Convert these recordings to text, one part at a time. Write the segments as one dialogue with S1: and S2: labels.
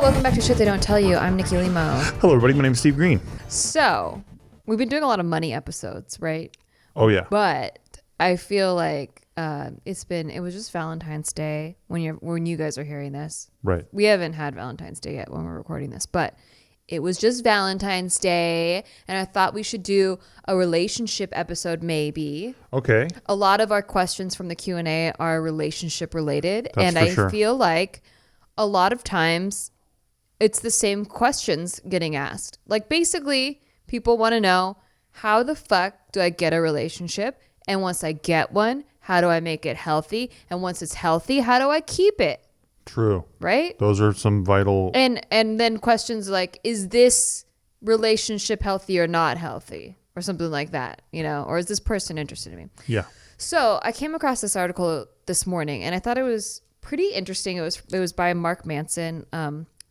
S1: welcome back to Shit They Don't Tell You. I'm Nikki Limo.
S2: Hello, everybody. My name is Steve Green.
S1: So, we've been doing a lot of money episodes, right?
S2: Oh, yeah.
S1: But I feel like it was just Valentine's Day when you guys are hearing this.
S2: Right.
S1: We haven't had Valentine's Day yet when we're recording this, but it was just Valentine's Day, and I thought we should do a relationship episode maybe.
S2: Okay.
S1: A lot of our questions from the Q&A are relationship related,
S2: That's
S1: and
S2: for
S1: I
S2: sure.
S1: feel like a lot of times it's the same questions getting asked. Like basically people want to know, how the fuck do I get a relationship? And once I get one, how do I make it healthy? And once it's healthy, how do I keep it?
S2: True.
S1: Right?
S2: Those are some vital...
S1: And then questions like, is this relationship healthy or not healthy? Or something like that, you know? Or is this person interested in me?
S2: Yeah.
S1: So I came across this article this morning, and I thought it was pretty interesting. It was by Mark Manson,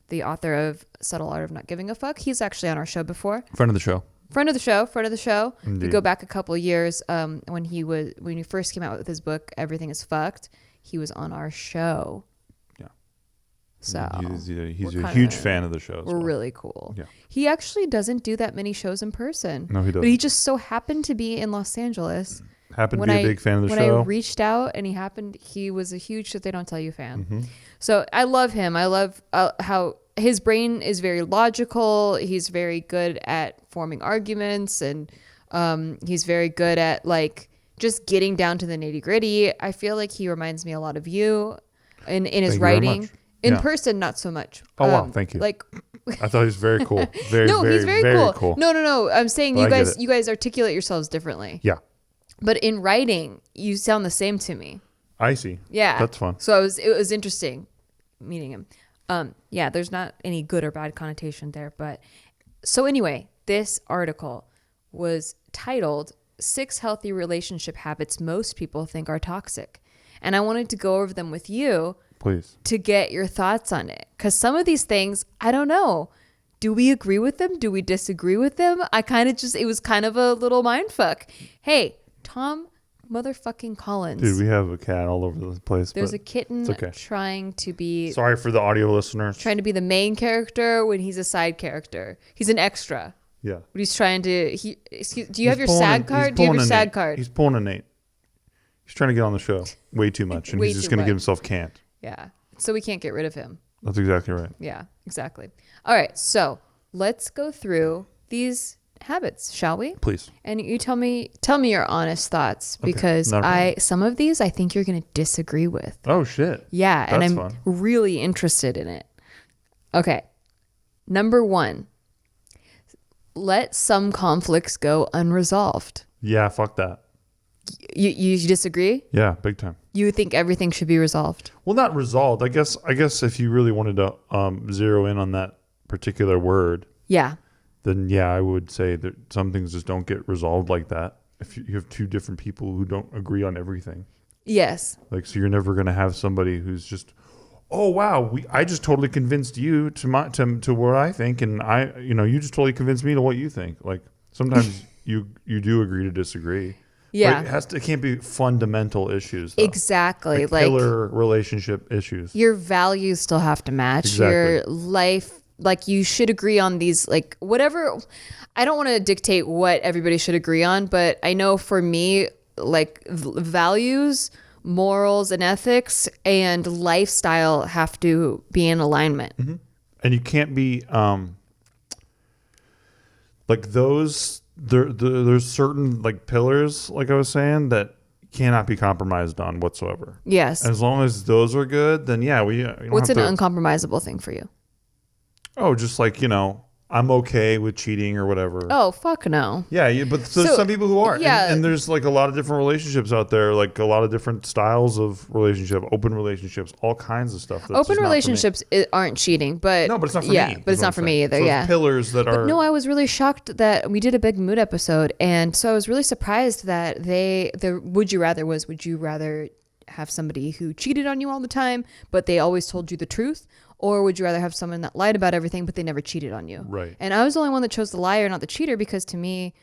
S1: the author of Subtle Art of Not Giving a Fuck. He's actually on our show before.
S2: Friend of the show.
S1: Friend of the show.
S2: Indeed.
S1: If you go back a couple of years, when he first came out with his book, Everything is Fucked, he was on our show.
S2: Yeah.
S1: So
S2: he's a huge fan of the show.
S1: We're really cool.
S2: Yeah.
S1: He actually doesn't do that many shows in person.
S2: No, he doesn't.
S1: But he just so happened to be in Los Angeles.
S2: Happened to be a big fan of the
S1: when
S2: show.
S1: When I reached out and he was a huge Shit They Don't Tell You fan.
S2: Mm-hmm.
S1: So I love him. I love how his brain is very logical. He's very good at forming arguments, and he's very good at like just getting down to the nitty gritty. I feel like he reminds me a lot of you in his writing. In person, not so much.
S2: Oh, wow. Thank you.
S1: Like,
S2: I thought he was very cool.
S1: he's very cool. No. I'm saying
S2: Well,
S1: you guys articulate yourselves differently.
S2: Yeah.
S1: But in writing, you sound the same to me.
S2: I see.
S1: Yeah.
S2: That's fun.
S1: So it was interesting meeting him. Yeah, there's not any good or bad connotation there. But so anyway, this article was titled 6 Healthy Relationship Habits Most People Think Are Toxic. And I wanted to go over them with you.
S2: Please.
S1: To get your thoughts on it. Because some of these things, I don't know. Do we agree with them? Do we disagree with them? It was kind of a little mindfuck. Hey, Tom motherfucking Collins.
S2: Dude, we have a cat all over the place.
S1: There's a kitten
S2: okay.
S1: trying to be...
S2: Sorry for the audio listeners.
S1: Trying to be the main character when he's a side character. He's an extra.
S2: Yeah.
S1: But he's trying to... do you have your SAG card? Do you have your SAG card?
S2: He's pulling a Nate. He's trying to get on the show way too much. And he's just going to give himself canned.
S1: Yeah. So we can't get rid of him.
S2: That's exactly right.
S1: Yeah, exactly. All right. So let's go through these habits, shall we?
S2: Please.
S1: And you tell me your honest thoughts, because some of these I think you're going to disagree with.
S2: Oh shit.
S1: Yeah.
S2: That's
S1: and I'm really interested in it. Okay. Number 1, let some conflicts go unresolved.
S2: Yeah. Fuck that.
S1: You disagree?
S2: Yeah. Big time.
S1: You think everything should be resolved?
S2: Well, not resolved. I guess if you really wanted to zero in on that particular word.
S1: Yeah.
S2: Then yeah, I would say that some things just don't get resolved like that. If you have 2 different people who don't agree on everything.
S1: Yes.
S2: Like, so you're never going to have somebody who's just, oh wow, I just totally convinced you to what I think, and you just totally convinced me to what you think. Like sometimes you do agree to disagree.
S1: Yeah.
S2: But it can't be fundamental issues, though.
S1: Exactly.
S2: Like killer relationship issues.
S1: Your values still have to match.
S2: Exactly.
S1: Your life. Like, you should agree on these, like, whatever. I don't want to dictate what everybody should agree on, but I know for me, like, values, morals, and ethics and lifestyle have to be in alignment.
S2: Mm-hmm. And you can't be, like, there's certain, like, pillars, like I was saying, that cannot be compromised on whatsoever.
S1: Yes.
S2: As long as those are good, then yeah,
S1: What's an uncompromisable thing for you?
S2: Oh, just like, I'm okay with cheating or whatever.
S1: Oh, fuck no.
S2: Yeah, but there's some people who are.
S1: Yeah.
S2: And there's like a lot of different relationships out there, like a lot of different styles of relationship, open relationships, all kinds of stuff.
S1: Open relationships aren't cheating, but...
S2: No, but it's not for me.
S1: But it's not for me either,
S2: so
S1: yeah.
S2: Pillars that are...
S1: No, I was really shocked that we did a big mood episode, and so I was really surprised that the would you rather have somebody who cheated on you all the time, but they always told you the truth? Or would you rather have someone that lied about everything, but they never cheated on you?
S2: Right.
S1: And I was the only one that chose the liar, not the cheater, because to me,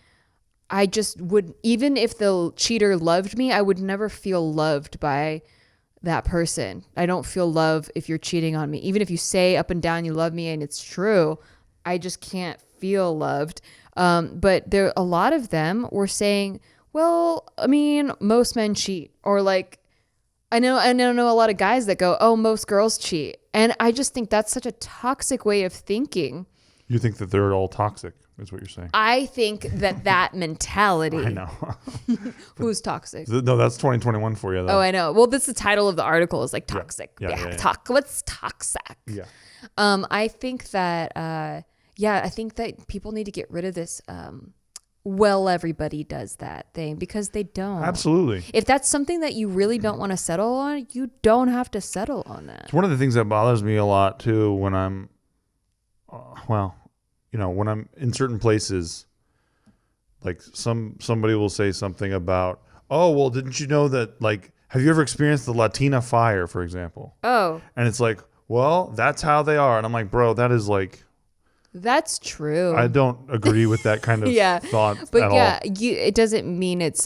S1: I just would, even if the cheater loved me, I would never feel loved by that person. I don't feel love if you're cheating on me. Even if you say up and down you love me and it's true, I just can't feel loved. But there, a lot of them were saying, well, I mean, most men cheat, or like, I know a lot of guys that go, oh, most girls cheat. And I just think that's such a toxic way of thinking.
S2: You think that they're all toxic, is what you're saying?
S1: I think that mentality.
S2: I know.
S1: Who's toxic?
S2: No, that's 2021 for you, though.
S1: Oh, I know. Well, that's the title of the article is like toxic.
S2: Yeah.
S1: What's toxic?
S2: Yeah.
S1: I think that, I think that people need to get rid of this, well, everybody does that thing, because they don't.
S2: Absolutely.
S1: If that's something that you really don't want to settle on, you don't have to settle on that.
S2: It's one of the things that bothers me a lot, too, when I'm, when I'm in certain places, like somebody will say something about, oh, well, didn't you know that, like, have you ever experienced the Latina fire, for example?
S1: Oh.
S2: And it's like, well, that's how they are. And I'm like, bro, that is like...
S1: That's true.
S2: I don't agree with that kind of thought
S1: but
S2: at
S1: yeah,
S2: all.
S1: it doesn't mean it's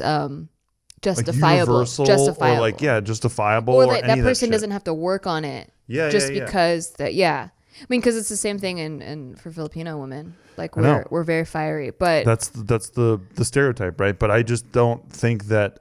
S1: justifiable.
S2: Like universal,
S1: justifiable.
S2: or like, justifiable.
S1: Or
S2: or
S1: that person doesn't have to work on it. Because that, I mean, because it's the same thing in for Filipino women. Like we're very fiery, but
S2: that's the stereotype, right? But I just don't think that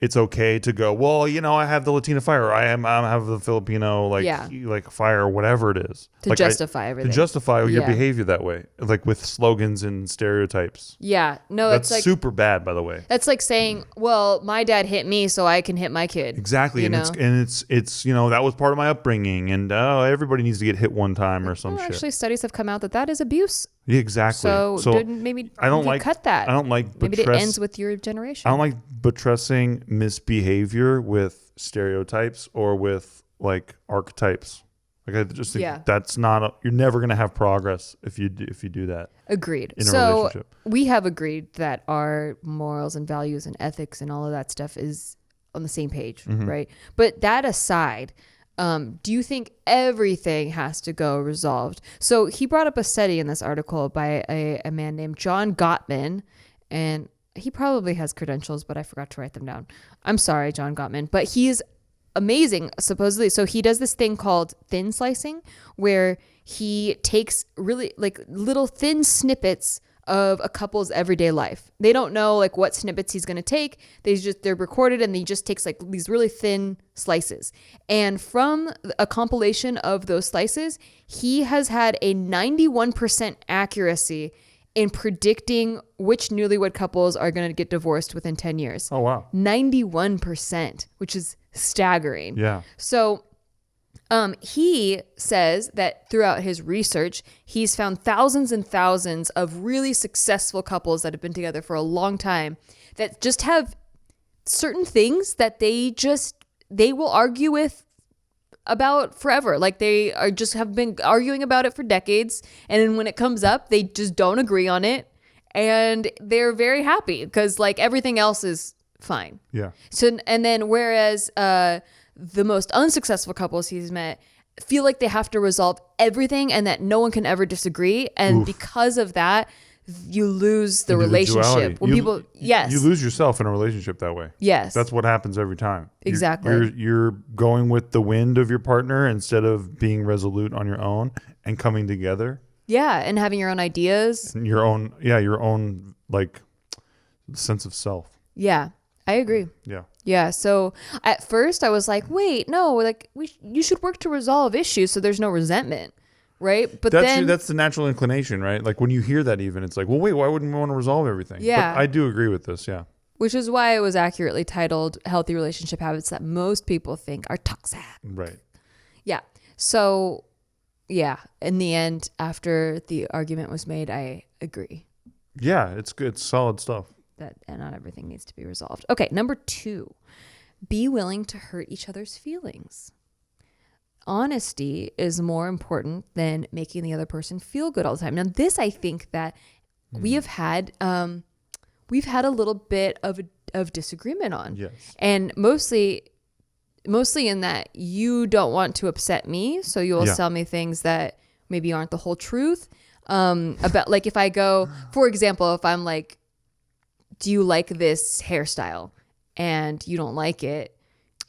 S2: it's okay to go, well, I have the Latina fire, or I have the Filipino like fire, or whatever it is,
S1: to justify everything,
S2: to justify your behavior that way, like with slogans and stereotypes.
S1: Yeah, no,
S2: that's
S1: like,
S2: super bad, by the way.
S1: That's like saying, well, my dad hit me, so I can hit my kid.
S2: Exactly, and it's that was part of my upbringing, and everybody needs to get hit one time or some shit.
S1: Actually, studies have come out that is abuse.
S2: Yeah, exactly.
S1: So maybe
S2: I don't like
S1: cut that.
S2: I don't like
S1: maybe it ends with your generation.
S2: I don't like buttressing misbehavior with stereotypes or with like archetypes. Like I just think that's not you're never going to have progress if you do that.
S1: Agreed.
S2: In a relationship.
S1: We have agreed that our morals and values and ethics and all of that stuff is on the same page, right? But that aside, do you think everything has to go resolved? So he brought up a study in this article by a man named John Gottman, and he probably has credentials, but I forgot to write them down. I'm sorry, John Gottman, but he's amazing, supposedly. So he does this thing called thin slicing, where he takes really like little thin snippets of a couple's everyday life. They don't know like what snippets he's going to take. They're recorded, and he just takes like these really thin slices. And from a compilation of those slices, he has had a 91% accuracy in predicting which newlywed couples are going to get divorced within 10 years.
S2: Oh, wow.
S1: 91%, which is staggering.
S2: Yeah.
S1: So he says that throughout his research, he's found thousands and thousands of really successful couples that have been together for a long time that just have certain things that they will argue with about forever. Like they have been arguing about it for decades. And then when it comes up, they just don't agree on it. And they're very happy because like everything else is fine.
S2: Yeah.
S1: So, and then whereas, the most unsuccessful couples he's met feel like they have to resolve everything and that no one can ever disagree. And because of that, you lose the relationship. When you
S2: lose yourself in a relationship that way.
S1: Yes.
S2: That's what happens every time.
S1: Exactly.
S2: You're going with the wind of your partner instead of being resolute on your own and coming together.
S1: Yeah. And having your own ideas.
S2: And your own like sense of self.
S1: Yeah. I agree.
S2: Yeah.
S1: Yeah. So at first I was like, wait, no, like you should work to resolve issues so there's no resentment. Right. But
S2: that's the natural inclination, right? Like when you hear that even, it's like, well, wait, why wouldn't we want to resolve everything?
S1: Yeah.
S2: But I do agree with this. Yeah.
S1: Which is why it was accurately titled Healthy Relationship Habits That Most People Think Are Toxic.
S2: Right.
S1: Yeah. So yeah, in the end, after the argument was made, I agree.
S2: Yeah. It's good. It's solid stuff.
S1: That and not everything needs to be resolved. Okay, number 2, be willing to hurt each other's feelings. Honesty is more important than making the other person feel good all the time. Now, this I think that we have had a little bit of disagreement on.
S2: Yes.
S1: And mostly in that you don't want to upset me, so you'll tell me things that maybe aren't the whole truth. About like if I go, for example, if I'm like, do you like this hairstyle? And you don't like it.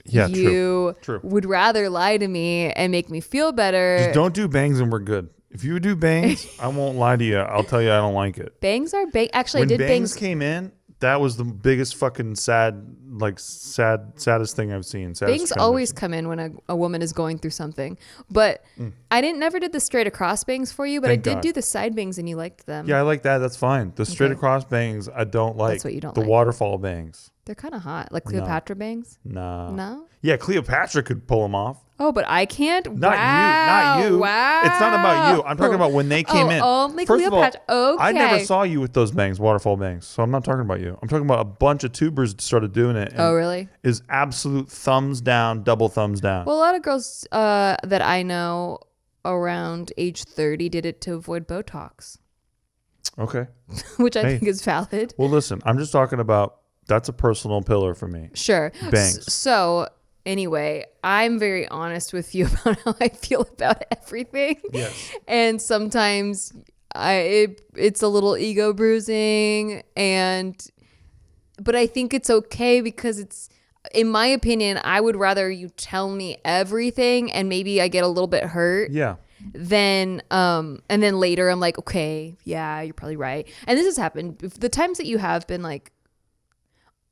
S2: Yeah,
S1: you
S2: true.
S1: would rather lie to me and make me feel better.
S2: Just don't do bangs and we're good. If you do bangs, I won't lie to you. I'll tell you I don't like it.
S1: Bangs are actually
S2: When
S1: I did
S2: bangs came in, that was the biggest fucking saddest thing I've seen.
S1: Bangs always come in when a woman is going through something. But I never did the straight across bangs for you, but
S2: Thank
S1: I did
S2: God.
S1: do the side bangs and you liked them.
S2: Yeah, I like that. That's fine. The straight
S1: Okay.
S2: across bangs, I don't like.
S1: That's what you don't
S2: the
S1: like.
S2: waterfall bangs.
S1: They're kind of hot, like Cleopatra bangs.
S2: Nah.
S1: No?
S2: Yeah, Cleopatra could pull them off.
S1: Oh, but I can't.
S2: Not you.
S1: Wow.
S2: It's not about you. I'm talking about when they came in.
S1: Only
S2: First
S1: Cleopatra.
S2: Of all, I never
S1: Okay.
S2: saw you with those bangs, waterfall bangs. So I'm not talking about you. I'm talking about a bunch of tubers started doing it. And
S1: Oh, really?
S2: Is absolute thumbs down, double thumbs down.
S1: Well, a lot of girls that I know around age 30 did it to avoid Botox,
S2: Okay.
S1: which I
S2: Hey.
S1: think is valid.
S2: Well, listen, I'm just talking about that's a personal pillar for me.
S1: Sure.
S2: Bangs.
S1: So anyway, I'm very honest with you about how I feel about everything.
S2: Yes.
S1: And sometimes it's a little ego bruising, but I think it's okay because it's, in my opinion, I would rather you tell me everything and maybe I get a little bit hurt.
S2: Yeah.
S1: Then and then later I'm like, okay, yeah, you're probably right. And this has happened. The times that you have been like,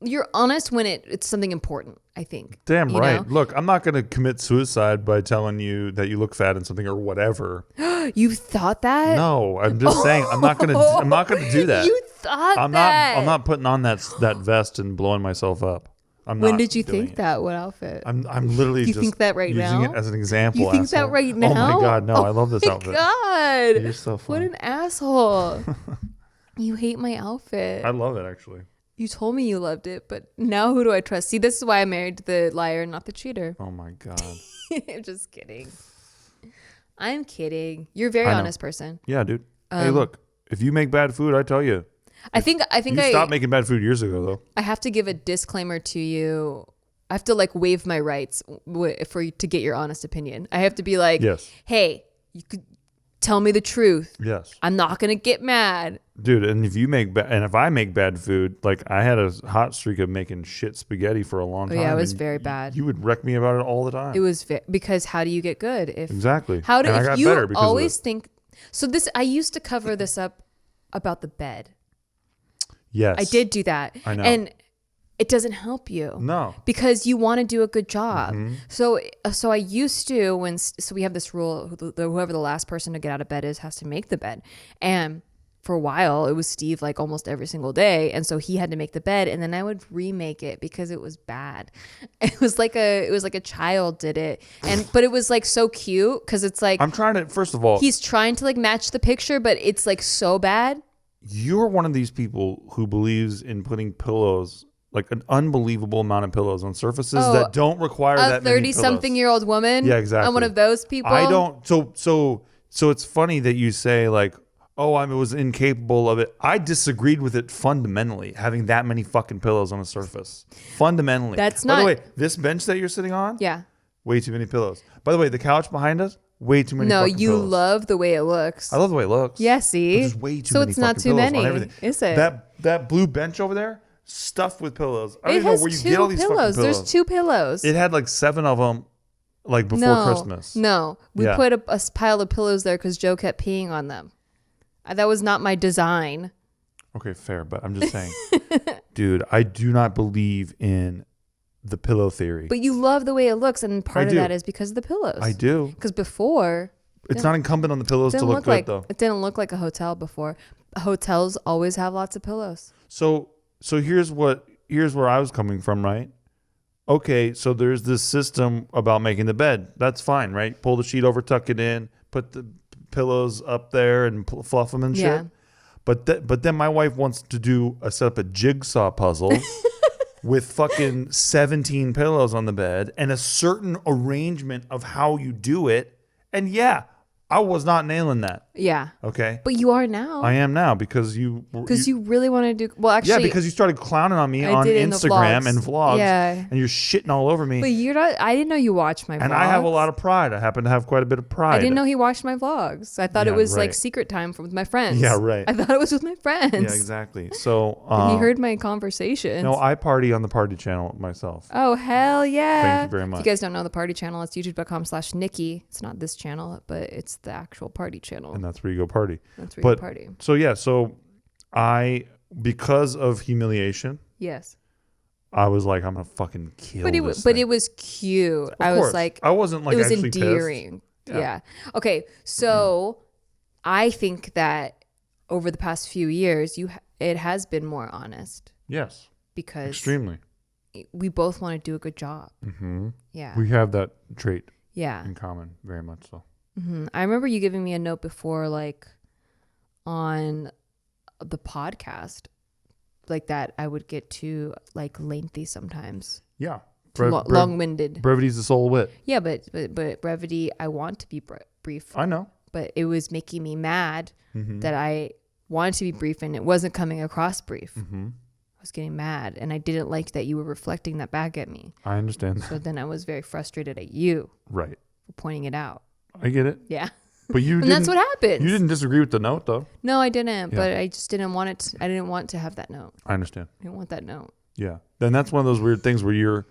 S1: you're honest when it's something important, I think.
S2: Damn
S1: you
S2: right.
S1: know?
S2: Look, I'm not going to commit suicide by telling you that you look fat in something or whatever.
S1: You thought that?
S2: No, I'm just saying I'm not going to do that.
S1: You thought that?
S2: I'm not putting on that vest and blowing myself up. I'm
S1: When
S2: not
S1: did you
S2: doing
S1: think
S2: it.
S1: that? What outfit?
S2: I'm literally
S1: You
S2: just
S1: think that right
S2: using
S1: now?
S2: it as an example.
S1: You think that
S2: asshole.
S1: right now?
S2: Oh my god, no!
S1: Oh
S2: I love this
S1: my
S2: outfit.
S1: God.
S2: You're so
S1: What
S2: funny.
S1: an asshole. You hate my outfit.
S2: I love it actually.
S1: You told me you loved it, but now who do I trust? See, this is why I married the liar, not the cheater.
S2: Oh my god.
S1: I'm just kidding. I'm kidding. You're a very
S2: I know.
S1: honest person.
S2: Yeah, dude. Hey, look. If you make bad food, I tell you.
S1: I think
S2: You stopped making bad food years ago, though.
S1: I have to give a disclaimer to you. I have to like waive my rights for you to get your honest opinion. I have to be like,
S2: Yes.
S1: hey, you could tell me the truth.
S2: Yes.
S1: I'm not gonna get mad.
S2: Dude, and if I make bad food, like I had a hot streak of making shit spaghetti for a long time.
S1: Oh, yeah, it was
S2: and
S1: very bad.
S2: You would wreck me about it all the time.
S1: It was because how do you get good if
S2: Exactly.
S1: How do
S2: And I
S1: if
S2: got
S1: you
S2: better because of
S1: always
S2: it.
S1: think so? This I used to cover this up about the bed.
S2: Yes.
S1: I did do that.
S2: I know.
S1: And it doesn't help you.
S2: No.
S1: Because you want to do a good job.
S2: Mm-hmm.
S1: So I used to so we have this rule, whoever the last person to get out of bed is has to make the bed. And for a while it was Steve like almost every single day, and so he had to make the bed, and then I would remake it because it was bad. It was like a child did it, but it was like so cute because it's like
S2: I'm trying to, first of all,
S1: he's trying to like match the picture, but it's like so bad.
S2: you're one of these people who believes in putting pillows, like an unbelievable amount of pillows on surfaces that don't require that
S1: A
S2: many
S1: 30-something-year-old woman.
S2: Yeah, exactly.
S1: I'm one of those people.
S2: I don't. So it's funny that you say like, oh, I was incapable of it. I disagreed with it fundamentally, having that many fucking pillows on a surface. Fundamentally.
S1: That's
S2: By the
S1: not-
S2: way, this bench that you're sitting on,
S1: Yeah.
S2: way too many pillows. By the way, the couch behind us, way too many
S1: No,
S2: fucking
S1: you
S2: pillows.
S1: love the way it looks.
S2: I love the way it looks.
S1: Yeah, see?
S2: But there's way too
S1: So
S2: many
S1: it's not
S2: fucking
S1: too
S2: pillows
S1: many,
S2: on everything.
S1: is it?
S2: That blue bench over there, stuffed with pillows. I don't
S1: It
S2: even know
S1: has
S2: where you
S1: two
S2: get all these fucking
S1: pillows.
S2: pillows.
S1: There's 2 pillows.
S2: It had like 7 of them, like before
S1: no,
S2: Christmas.
S1: No, we
S2: Yeah.
S1: put a pile of pillows there because Joe kept peeing on them. That was not my design.
S2: Okay, fair, but I'm just saying, dude, I do not believe in the pillow theory.
S1: But you love the way it looks, and part
S2: I
S1: of
S2: do.
S1: that is because of the pillows.
S2: I do.
S1: Because before,
S2: It's not incumbent on the pillows to
S1: didn't
S2: look
S1: look
S2: good,
S1: like
S2: though.
S1: it didn't look like a hotel before. Hotels always have lots of pillows.
S2: So here's where I was coming from, right? Okay, so there's this system about making the bed. That's fine, right? Pull the sheet over, tuck it in, put the pillows up there, and fluff them and shit.
S1: Yeah.
S2: But then my wife wants to set up a jigsaw puzzle with fucking 17 pillows on the bed and a certain arrangement of how you do it. And yeah, I was not nailing that.
S1: Yeah.
S2: Okay.
S1: But you are now.
S2: I am now because you
S1: really want to do well. Actually,
S2: yeah, because you started clowning on me
S1: I
S2: on
S1: did in the
S2: Instagram
S1: vlogs.
S2: and vlogs,
S1: Yeah.
S2: and you're shitting all over me.
S1: But you're not. I didn't know you watched my vlogs.
S2: And I have a lot of pride. I happen to have quite a bit of pride.
S1: I didn't know he watched my vlogs. I thought
S2: Yeah,
S1: it was
S2: right.
S1: like secret time with my friends.
S2: Yeah, right.
S1: I thought it was with my friends.
S2: Yeah, exactly. So
S1: He heard my conversations.
S2: No, I party on the party channel myself.
S1: Oh, hell yeah.
S2: Thank you very much.
S1: If you guys don't know the party channel, it's youtube.com/Nikki. It's not this channel, but it's the actual party channel.
S2: And that's where you go party.
S1: That's where you party.
S2: So yeah, so because of humiliation,
S1: Yes.
S2: I was like, I'm gonna fucking kill this
S1: But
S2: thing.
S1: it was cute.
S2: Of
S1: I
S2: course.
S1: was like,
S2: I wasn't like
S1: it was
S2: actually
S1: endearing.
S2: pissed.
S1: Yeah. Okay. So I think that over the past few years, it has been more honest
S2: Yes.
S1: because
S2: Extremely.
S1: we both want to do a good job.
S2: Mm-hmm.
S1: Yeah.
S2: We have that trait
S1: Yeah.
S2: in common, very much so.
S1: Mm-hmm. I remember you giving me a note before, like on the podcast, like that I would get too like lengthy sometimes.
S2: Yeah.
S1: Long-winded.
S2: Brevity's the soul of wit.
S1: Yeah, but brevity, I want to be brief.
S2: I know.
S1: But it was making me mad that I wanted to be brief and it wasn't coming across brief.
S2: Mm-hmm.
S1: I was getting mad and I didn't like that you were reflecting that back at me.
S2: I understand.
S1: So then I was very frustrated at you
S2: Right.
S1: for pointing it out.
S2: I get it.
S1: Yeah.
S2: But you
S1: And that's what happens.
S2: You didn't disagree with the note though.
S1: No, I didn't.
S2: Yeah.
S1: But I just didn't want it. I didn't want to have that note.
S2: I understand.
S1: I didn't want that note.
S2: Yeah. Then that's one of those weird things where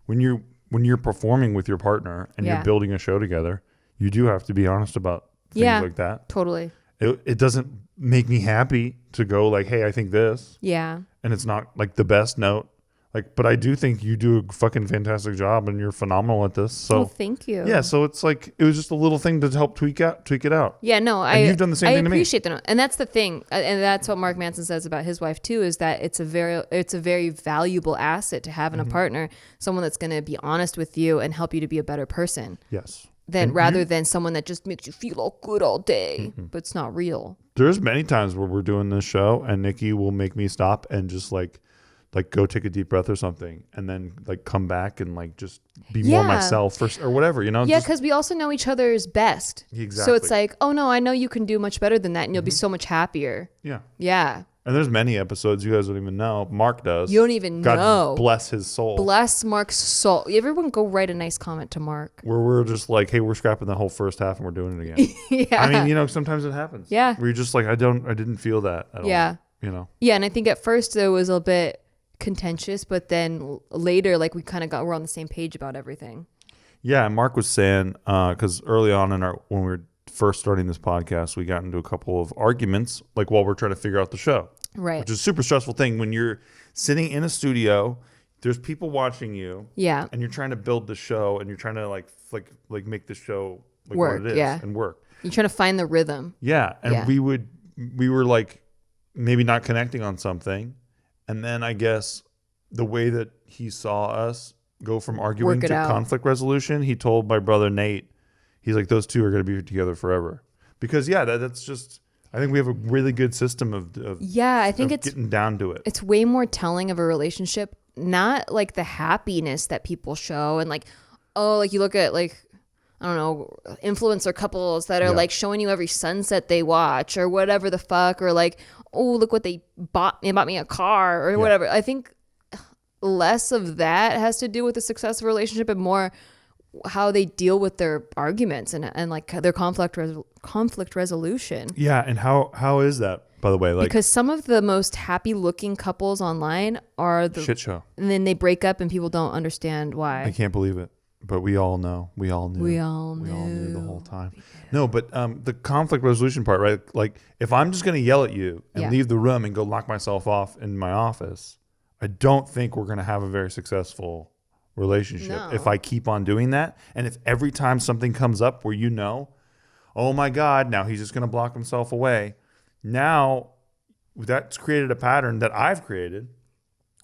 S2: when you're performing with your partner and you're building a show together, you do have to be honest about things like that.
S1: Totally.
S2: It doesn't make me happy to go like, hey, I think this.
S1: Yeah.
S2: And it's not like the best note. Like, but I do think you do a fucking fantastic job and you're phenomenal at this. So
S1: thank you.
S2: Yeah. So it's like, it was just a little thing to help tweak it out.
S1: Yeah, no,
S2: you've done the same thing to me.
S1: I appreciate that. And that's the thing. And that's what Mark Manson says about his wife too, is that it's a very valuable asset to have in a partner, someone that's going to be honest with you and help you to be a better person.
S2: Yes.
S1: Rather than someone that just makes you feel all good all day, but it's not real.
S2: There's many times where we're doing this show and Nikki will make me stop and just like go take a deep breath or something and then like come back and like just be more myself or whatever, you know?
S1: Yeah, because we also know each other's best.
S2: Exactly.
S1: So it's like, oh no, I know you can do much better than that and you'll be so much happier.
S2: Yeah.
S1: Yeah.
S2: And there's many episodes you guys don't even know. Mark does.
S1: You don't even know.
S2: God bless his soul.
S1: Bless Mark's soul. Everyone go write a nice comment to Mark.
S2: Where we're just like, hey, we're scrapping the whole first half and we're doing it again.
S1: Yeah.
S2: I mean, you know, sometimes it happens.
S1: Yeah.
S2: Where you're just like, I didn't feel that at all. You know?
S1: Yeah, and I think at first it was a bit contentious, but then later, like we're on the same page about everything.
S2: Yeah, and Mark was saying, because early on when we were first starting this podcast, we got into a couple of arguments, like while we're trying to figure out the show.
S1: Right.
S2: Which is a super stressful thing when you're sitting in a studio, there's people watching you.
S1: Yeah.
S2: And you're trying to build the show and you're trying to like make the show like
S1: work,
S2: what it is and work.
S1: You're trying to find the rhythm.
S2: Yeah. And we were like maybe not connecting on something. And then I guess the way that he saw us go from arguing to conflict resolution, he told my brother Nate, he's like, those two are going to be together forever. Because that's just, I think we have a really good system of
S1: I think it's
S2: getting down to it.
S1: It's way more telling of a relationship, not like the happiness that people show and like, oh, like you look at like, I don't know, influencer couples that are like showing you every sunset they watch or whatever the fuck, or like, oh, look what they bought me a car or whatever. I think less of that has to do with the success of a relationship and more how they deal with their arguments and like their conflict resolution.
S2: Yeah, and how is that, by the way? Like,
S1: because some of the most happy looking couples online are the
S2: shit show,
S1: and then they break up and people don't understand why.
S2: I can't believe it, but we all know. We all knew.
S1: We all
S2: knew the whole time. No, but the conflict resolution part, right? Like, if I'm just gonna yell at you and leave the room and go lock myself off in my office, I don't think we're gonna have a very successful relationship if I keep on doing that. And if every time something comes up where you know, oh my God, now he's just going to block himself away. Now that's created a pattern that I've created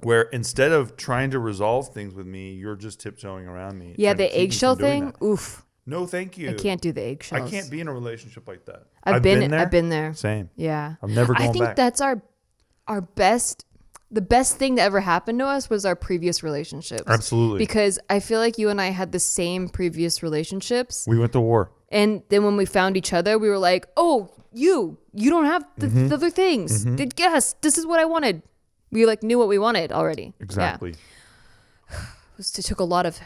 S2: where instead of trying to resolve things with me, you're just tiptoeing around me.
S1: Yeah, the eggshell thing. Oof.
S2: No, thank you.
S1: I can't do the eggshells.
S2: I can't be in a relationship like that.
S1: I've been there.
S2: Same.
S1: Yeah.
S2: I'm never going back.
S1: I think that's our best the best thing that ever happened to us was our previous relationships.
S2: Absolutely.
S1: Because I feel like you and I had the same previous relationships.
S2: We went to war.
S1: And then when we found each other, we were like, oh, you don't have the other things. Yes, this is what I wanted. We like knew what we wanted already.
S2: Exactly.
S1: Yeah. It took a lot of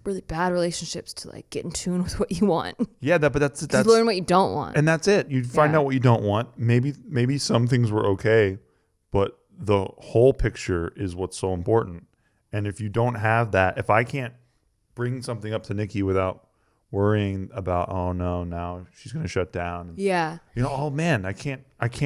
S1: really bad relationships to like get in tune with what you want.
S2: Yeah, but that's
S1: You learn what you don't want.
S2: and that's it. You find out what you don't want. Maybe some things were okay, but the whole picture is what's so important. And if you don't have that, if I can't bring something up to Nikki without worrying about, oh no, now she's going to shut down.
S1: Yeah.
S2: You know, oh man, I can't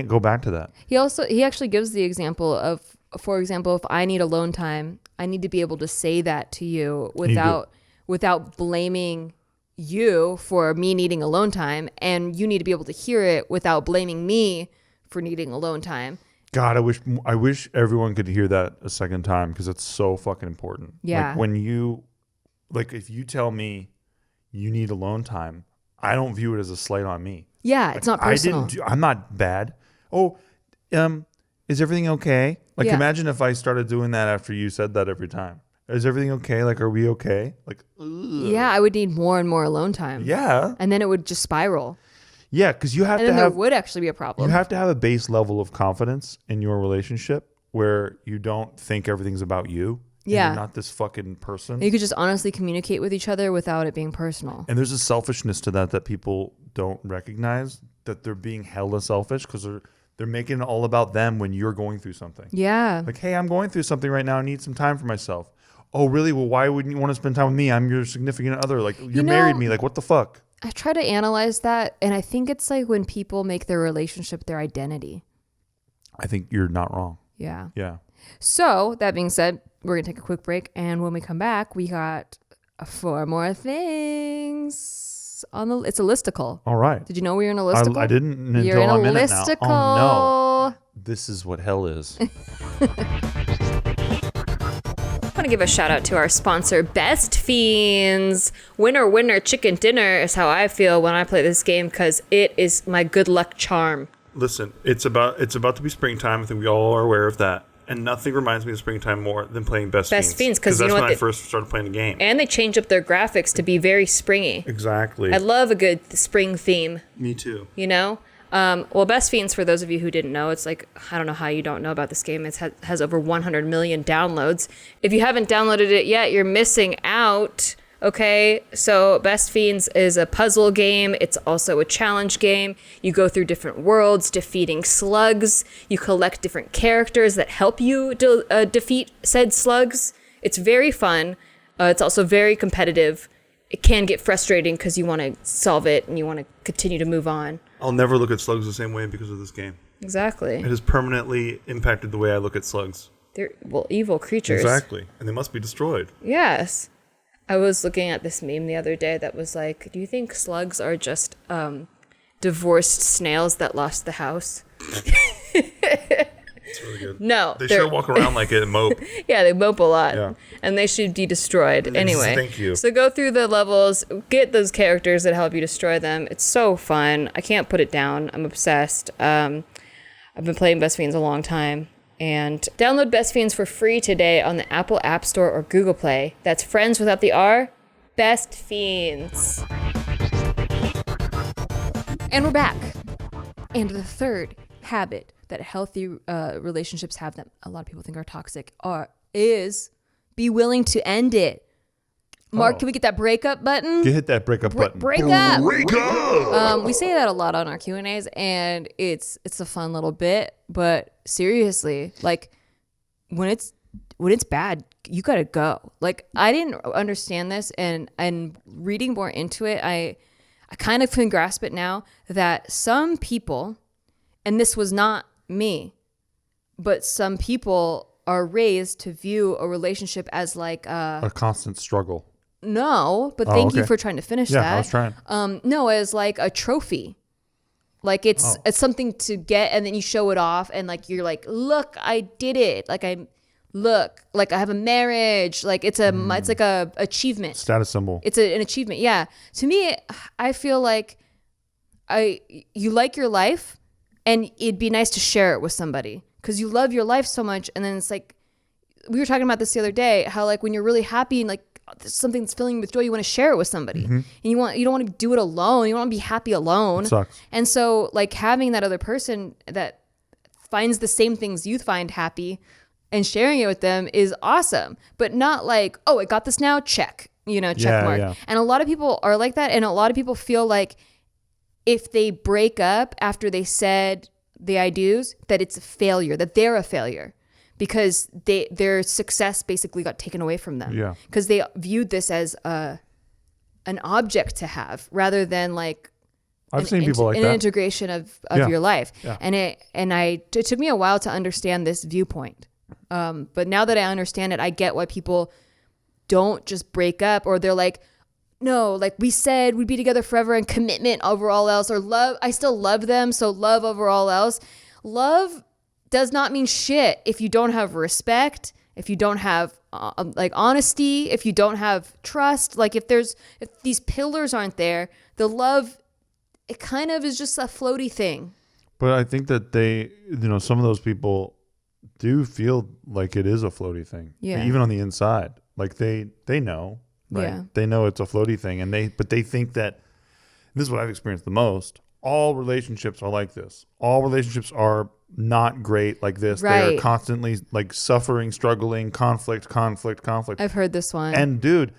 S2: go back to that.
S1: He actually gives the example of, for example, if I need alone time, I need to be able to say that to you without blaming you for me needing alone time, and you need to be able to hear it without blaming me for needing alone time.
S2: God, I wish everyone could hear that a second time, because it's so fucking important.
S1: Yeah.
S2: Like if you tell me you need alone time, I don't view it as a slight on me.
S1: Yeah, it's not personal.
S2: I'm not bad. Oh, is everything okay? Like, imagine if I started doing that after you said that every time. Is everything okay? Like, are we okay? Like, ugh.
S1: Yeah, I would need more and more alone time.
S2: Yeah.
S1: And then it would just spiral.
S2: Yeah, because you have
S1: And
S2: to
S1: then
S2: have
S1: there would actually be a problem.
S2: you have to have a base level of confidence in your relationship where you don't think everything's about you. And
S1: Yeah.
S2: you're not this fucking person.
S1: You could just honestly communicate with each other without it being personal.
S2: And there's a selfishness to that people don't recognize, that they're being hella selfish because they're making it all about them when you're going through something.
S1: Yeah.
S2: Like, hey, I'm going through something right now. I need some time for myself. Oh, really? Well, why wouldn't you want to spend time with me? I'm your significant other. Like, you married me. Like, what the fuck?
S1: I try to analyze that, and I think it's like when people make their relationship their identity.
S2: I think you're not wrong.
S1: Yeah.
S2: Yeah.
S1: So, that being said, we're going to take a quick break, and when we come back, we got 4 more things on the... It's a listicle.
S2: All right.
S1: Did you know we were in a listicle?
S2: I didn't
S1: You're
S2: until
S1: in
S2: a
S1: a
S2: minute now.
S1: listicle.
S2: Oh, no. This is what hell is.
S1: I want to give a shout out to our sponsor, Best Fiends. Winner, winner, chicken dinner is how I feel when I play this game, because it is my good luck charm.
S2: Listen, it's about to be springtime. I think we all are aware of that. And nothing reminds me of springtime more than playing Best Fiends.
S1: Because
S2: that's when I first started playing the game.
S1: And they changed up their graphics to be very springy.
S2: Exactly.
S1: I love a good spring theme.
S2: Me too.
S1: You know? Well, Best Fiends, for those of you who didn't know, it's like, I don't know how you don't know about this game. It has over 100 million downloads. If you haven't downloaded it yet, you're missing out. Okay, so Best Fiends is a puzzle game. It's also a challenge game. You go through different worlds, defeating slugs. You collect different characters that help you defeat said slugs. It's very fun. It's also very competitive. It can get frustrating because you want to solve it and you want to continue to move on.
S2: I'll never look at slugs the same way because of this game.
S1: Exactly.
S2: It has permanently impacted the way I look at slugs.
S1: They're, evil creatures.
S2: Exactly. And they must be destroyed.
S1: Yes. I was looking at this meme the other day that was like, do you think slugs are just divorced snails that lost the house?
S2: It's really good.
S1: No.
S2: They sure walk around like it and mope.
S1: Yeah, they mope a lot.
S2: Yeah.
S1: And they should be destroyed. Anyway.
S2: Thank you.
S1: So go through the levels, get those characters that help you destroy them. It's so fun. I can't put it down. I'm obsessed. I've been playing Best Fiends a long time. And download Best Fiends for free today on the Apple App Store or Google Play. That's friends without the R. Best Fiends. And we're back. And the third habit that healthy relationships have that a lot of people think are toxic is be willing to end it. Mark, can we get that breakup button?
S2: Hit that breakup button.
S1: Break up. We say that a lot on our Q&As, and it's a fun little bit. But seriously, like when it's bad, you gotta go. Like I didn't understand this, and reading more into it, I kind of can grasp it now that some people, and this was not me, but some people are raised to view a relationship as like
S2: a constant struggle.
S1: No, but thank you for trying to finish that.
S2: Yeah, I was trying.
S1: No, as like a trophy. Like it's something to get, and then you show it off, and like you're like, look, I did it. Like I have a marriage. Like it's like a achievement.
S2: Status symbol.
S1: It's an achievement. Yeah. To me, I feel like you like your life, and it'd be nice to share it with somebody. because you love your life so much. And then it's like, we were talking about this the other day, how like when you're really happy and like something's filling you with joy, you want to share it with somebody, and you don't want to do it alone. You don't want to be happy alone.
S2: It sucks.
S1: And so like having that other person that finds the same things you find happy and sharing it with them is awesome, but not like, oh, I got this now, check, check mark. Yeah. And a lot of people are like that. And a lot of people feel like if they break up after they said the I do's, that it's a failure, that they're a failure, because their success basically got taken away from them.
S2: Yeah.
S1: Because they viewed this as an object to have rather than like
S2: I've seen people like that.
S1: An integration of your life. Yeah. And it took me a while to understand this viewpoint. But now that I understand it, I get why people don't just break up, or they're like, no, like we said we'd be together forever and commitment over all else, or love, I still love them, so love over all else. Love does not mean shit if you don't have respect, if you don't have like honesty, if you don't have trust. Like if these pillars aren't there, the love, it kind of is just a floaty thing.
S2: But I think that some of those people do feel like it is a floaty thing. Yeah. Even on the inside. Like they know, right? Yeah. They know it's a floaty thing, but they think that, this is what I've experienced the most, all relationships are like this. All relationships are not great like this. Right. They're constantly like suffering, struggling, conflict.
S1: I've heard this one.
S2: And dude,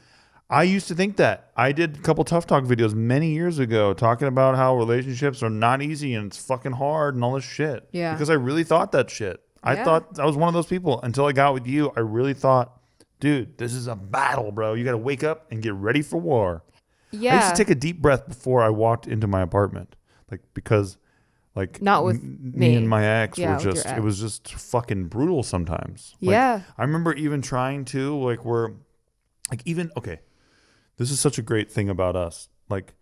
S2: I used to think that. I did a couple Tough Talk videos many years ago talking about how relationships are not easy and it's fucking hard and all this shit. Yeah. Because I really thought that shit. I thought I was one of those people until I got with you. I really thought, dude, this is a battle, bro. You got to wake up and get ready for war. Yeah. I used to take a deep breath before I walked into my apartment. Like, because like
S1: not with
S2: me and my ex were just, it was just fucking brutal sometimes. Like, yeah. I remember even trying to okay, this is such a great thing about us. Like,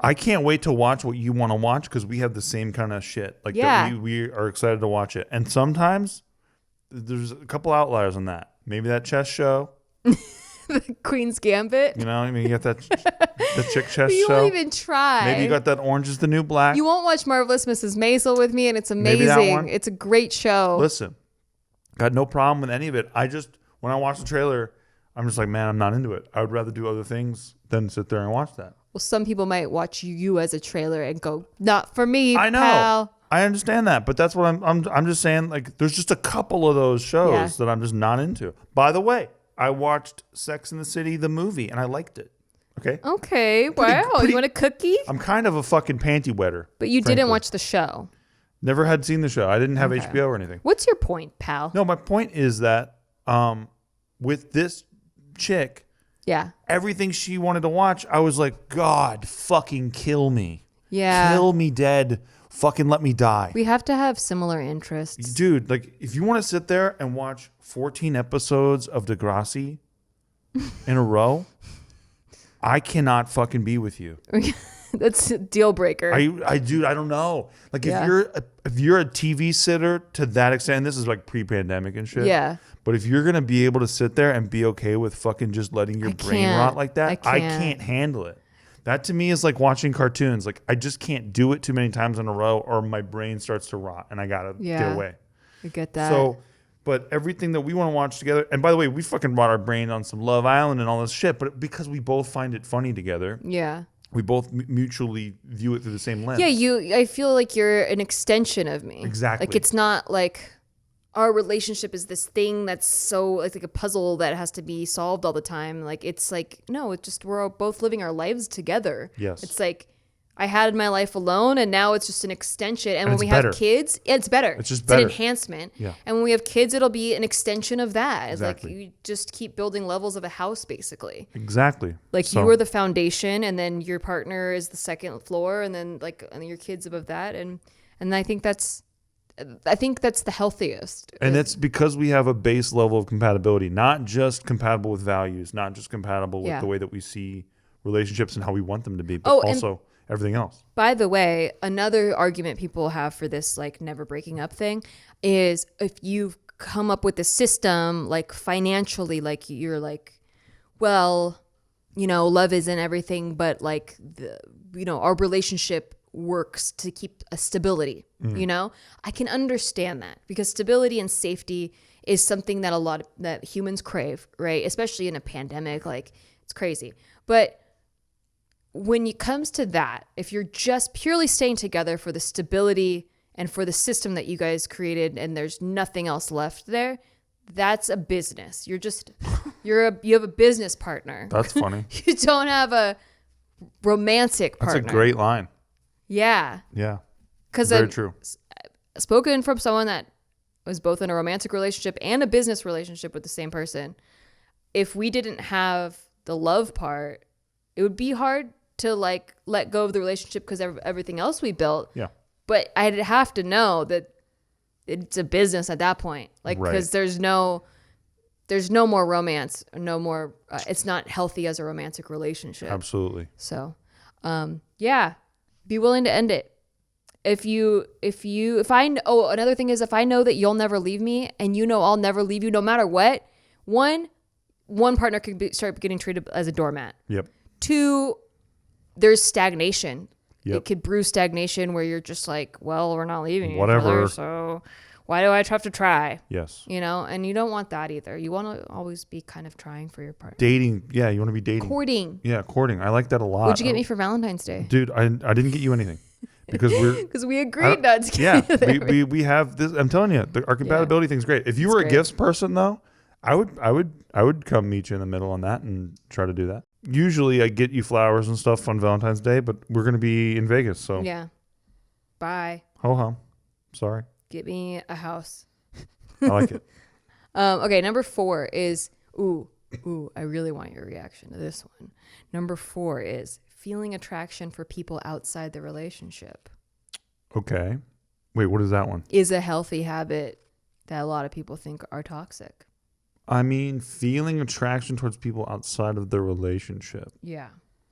S2: I can't wait to watch what you want to watch because we have the same kind of shit. Like, that we are excited to watch it. And sometimes there's a couple outliers on that. Maybe that chess show.
S1: The Queen's Gambit.
S2: You got that the chick chess
S1: you
S2: show.
S1: You won't even try.
S2: Maybe you got that Orange is the New Black.
S1: You won't watch Marvelous Mrs. Maisel with me, and it's amazing. Maybe that one. It's a great show.
S2: Listen, got no problem with any of it. When I watch the trailer, I'm just like, man, I'm not into it. I would rather do other things than sit there and watch that.
S1: Well, some people might watch you as a trailer and go, not for me,
S2: I know. Pal. I understand that, but that's what I'm just saying. Like, there's just a couple of those shows that I'm just not into. By the way, I watched Sex and the City, the movie, and I liked it. Okay.
S1: Wow. You want a cookie?
S2: I'm kind of a fucking panty wetter.
S1: But you didn't watch the show.
S2: Never had seen the show. I didn't have HBO or anything.
S1: What's your point, pal?
S2: No, my point is that with this chick, everything she wanted to watch, I was like, God, fucking kill me. Yeah. Kill me dead. Fucking let me die.
S1: We have to have similar interests.
S2: Dude, like, if you want to sit there and watch 14 episodes of Degrassi in a row, I cannot fucking be with you.
S1: That's a deal breaker.
S2: Dude, I don't know. Like, if you're a TV sitter to that extent, and this is like pre-pandemic and shit. Yeah. But if you're gonna be able to sit there and be okay with fucking just letting your brain rot like that, I can't handle it. That to me is like watching cartoons. Like, I just can't do it too many times in a row, or my brain starts to rot, and I gotta get away.
S1: I get that.
S2: So, but everything that we want to watch together, and by the way, we fucking brought our brain on some Love Island and all this shit, but because we both find it funny together. Yeah. We both mutually view it through the same lens.
S1: Yeah, I feel like you're an extension of me.
S2: Exactly.
S1: Like, it's not like our relationship is this thing that's so, it's like a puzzle that has to be solved all the time. Like, it's like, no, it's just, we're both living our lives together. Yes. It's like, I had my life alone, and now it's just an extension. And when we have kids, it's better.
S2: It's just better.
S1: It's an enhancement. Yeah. And when we have kids, it'll be an extension of that. It's like you just keep building levels of a house, basically.
S2: Exactly.
S1: Like, you are the foundation, and then your partner is the second floor, and then and your kids above that. And I think that's the healthiest.
S2: And it's because we have a base level of compatibility, not just compatible with values, not just compatible with the way that we see relationships and how we want them to be, but also everything else.
S1: By the way, another argument people have for this like never breaking up thing is if you've come up with a system like financially, like you're like, well, love isn't everything, but like our relationship works to keep a stability, you know? I can understand that because stability and safety is something that that humans crave, right? Especially in a pandemic, like it's crazy. But when it comes to that, if you're just purely staying together for the stability and for the system that you guys created and there's nothing else left there, that's a business. You have a business partner.
S2: That's funny.
S1: You don't have a romantic partner.
S2: That's a great line.
S1: Yeah.
S2: Yeah.
S1: Because
S2: very true.
S1: Spoken from someone that was both in a romantic relationship and a business relationship with the same person. If we didn't have the love part, it would be hard to like let go of the relationship because everything else we built.
S2: Yeah.
S1: But I'd have to know that it's a business at that point, like because there's no more romance, no more. It's not healthy as a romantic relationship.
S2: Absolutely.
S1: So, yeah, be willing to end it. Another thing is if I know that you'll never leave me and you know I'll never leave you no matter what, one partner could start getting treated as a doormat.
S2: Yep.
S1: 2, there's stagnation.
S2: Yep.
S1: It could brew stagnation where you're just like, well, we're not leaving
S2: Whatever.
S1: each other, so why do I have to try?
S2: Yes.
S1: You know, and you don't want that either. You want to always be kind of trying for your partner.
S2: Dating. Yeah, you want to be dating.
S1: Courting.
S2: Yeah, courting. I like that a lot.
S1: What'd you get me for Valentine's Day?
S2: Dude, I didn't get you anything. Because
S1: we agreed not to get
S2: yeah, we have this. I'm telling you, our compatibility thing's great. If you were a gifts person though, I would come meet you in the middle on that and try to do that. Usually I get you flowers and stuff on Valentine's Day, but we're gonna be in Vegas, so
S1: yeah. Bye.
S2: Ho hum. Sorry.
S1: Get me a house.
S2: I like it.
S1: Okay, number 4 is I really want your reaction to this one. Number 4 is feeling attraction for people outside the relationship.
S2: Okay. Wait, what is that one?
S1: Is a healthy habit that a lot of people think are toxic.
S2: I mean, feeling attraction towards people outside of the relationship.
S1: Yeah.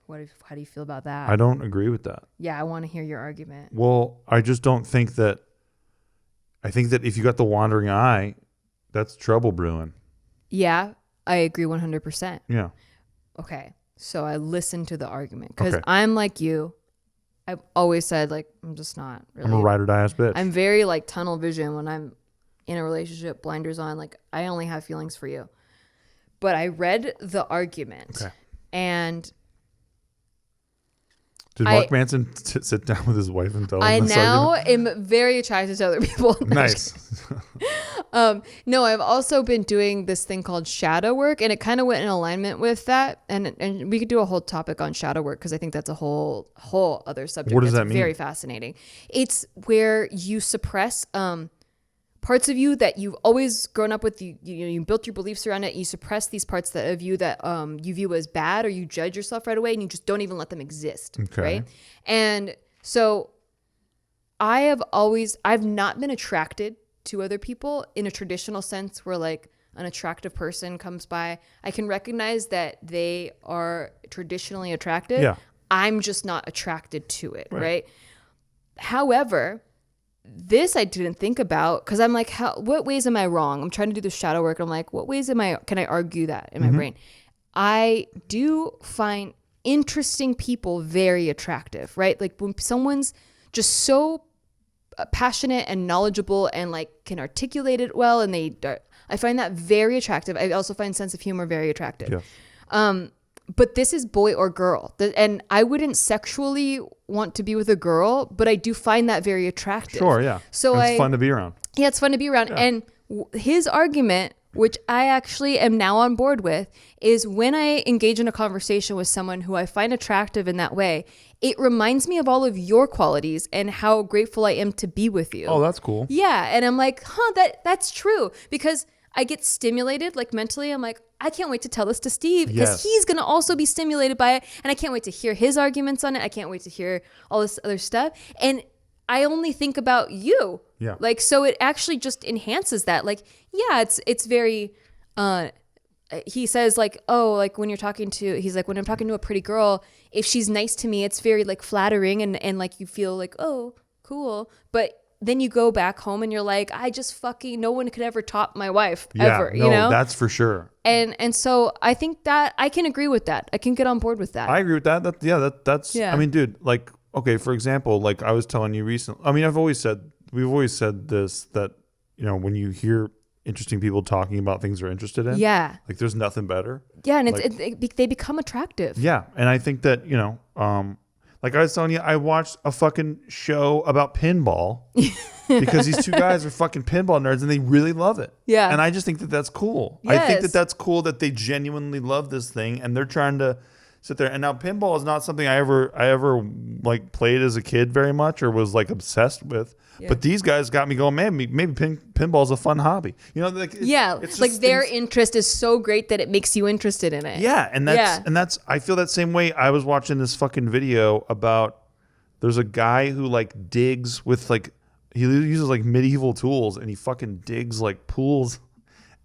S1: How do you feel about that?
S2: I don't agree with that.
S1: Yeah, I want to hear your argument.
S2: Well, I just don't think that. I think that if you got the wandering eye, that's trouble brewing.
S1: Yeah, I agree 100%.
S2: Yeah.
S1: Okay. So I listened to the argument because I'm like you. I've always said like I'm just not really.
S2: I'm a ride or die ass bitch.
S1: I'm very like tunnel vision when I'm in a relationship, blinders on. Like I only have feelings for you. But I read the argument and
S2: did Mark Manson sit down with his wife and tell him
S1: I
S2: this
S1: now
S2: argument?
S1: am very attracted to other people.
S2: Nice.
S1: No, I've also been doing this thing called shadow work, and it kind of went in alignment with that. And we could do a whole topic on shadow work because I think that's a whole other subject.
S2: What does that mean?
S1: Very fascinating. It's where you suppress parts of you that you've always grown up with. You built your beliefs around it. You suppress these parts of you that you view as bad, or you judge yourself right away, and you just don't even let them exist.
S2: Okay.
S1: Right. And so I've not been attracted to other people in a traditional sense where like an attractive person comes by. I can recognize that they are traditionally attractive.
S2: Yeah.
S1: I'm just not attracted to it. Right. However, this I didn't think about because I'm like, what ways am I wrong? I'm trying to do the shadow work. I'm like, what ways can I argue that in my brain? I do find interesting people very attractive, right? Like when someone's just so passionate and knowledgeable and like can articulate it well, and I find that very attractive. I also find sense of humor very attractive. Yeah. But this is boy or girl. And I wouldn't sexually want to be with a girl, but I do find that very attractive.
S2: Sure, yeah.
S1: So
S2: it's fun to be around.
S1: Yeah, it's fun to be around. Yeah. And his argument, which I actually am now on board with, is when I engage in a conversation with someone who I find attractive in that way, it reminds me of all of your qualities and how grateful I am to be with you.
S2: Oh, that's cool.
S1: Yeah. And I'm like, that's true. Because I get stimulated like mentally. I'm like, I can't wait to tell this to Steve because he's going to also be stimulated by it. And I can't wait to hear his arguments on it. I can't wait to hear all this other stuff. And I only think about you.
S2: Yeah.
S1: Like, so it actually just enhances that. Like, yeah, it's very, he says like, oh, like when I'm talking to a pretty girl, if she's nice to me, it's very like flattering and like you feel like, oh, cool. But then you go back home and you're like, no one could ever top my wife ever, you know?
S2: That's for sure.
S1: And so I think that I can agree with that. I can get on board with that.
S2: I agree with that. That's, I mean, dude, like okay, for example, like I was telling you recently, I mean, we've always said this, that, you know, when you hear interesting people talking about things they're interested in,
S1: Yeah.
S2: like there's nothing better.
S1: Yeah. And
S2: Like,
S1: they become attractive.
S2: yeah. And I think that, you know, like I was telling you, I watched a fucking show about pinball because these two guys are fucking pinball nerds and they really love it.
S1: Yeah.
S2: And I just think that that's cool. I think that
S1: Yes.
S2: that's cool that they genuinely love this thing and they're trying to sit there. And now pinball is not something I ever like played as a kid very much or was like obsessed with.
S1: Yeah.
S2: But these guys got me going, man, maybe pinball is a fun hobby. You know, like
S1: It's like their interest is so great that it makes you interested in it.
S2: Yeah, and that's I feel that same way. I was watching this fucking video about there's a guy who like digs with like he uses like medieval tools and he fucking digs like pools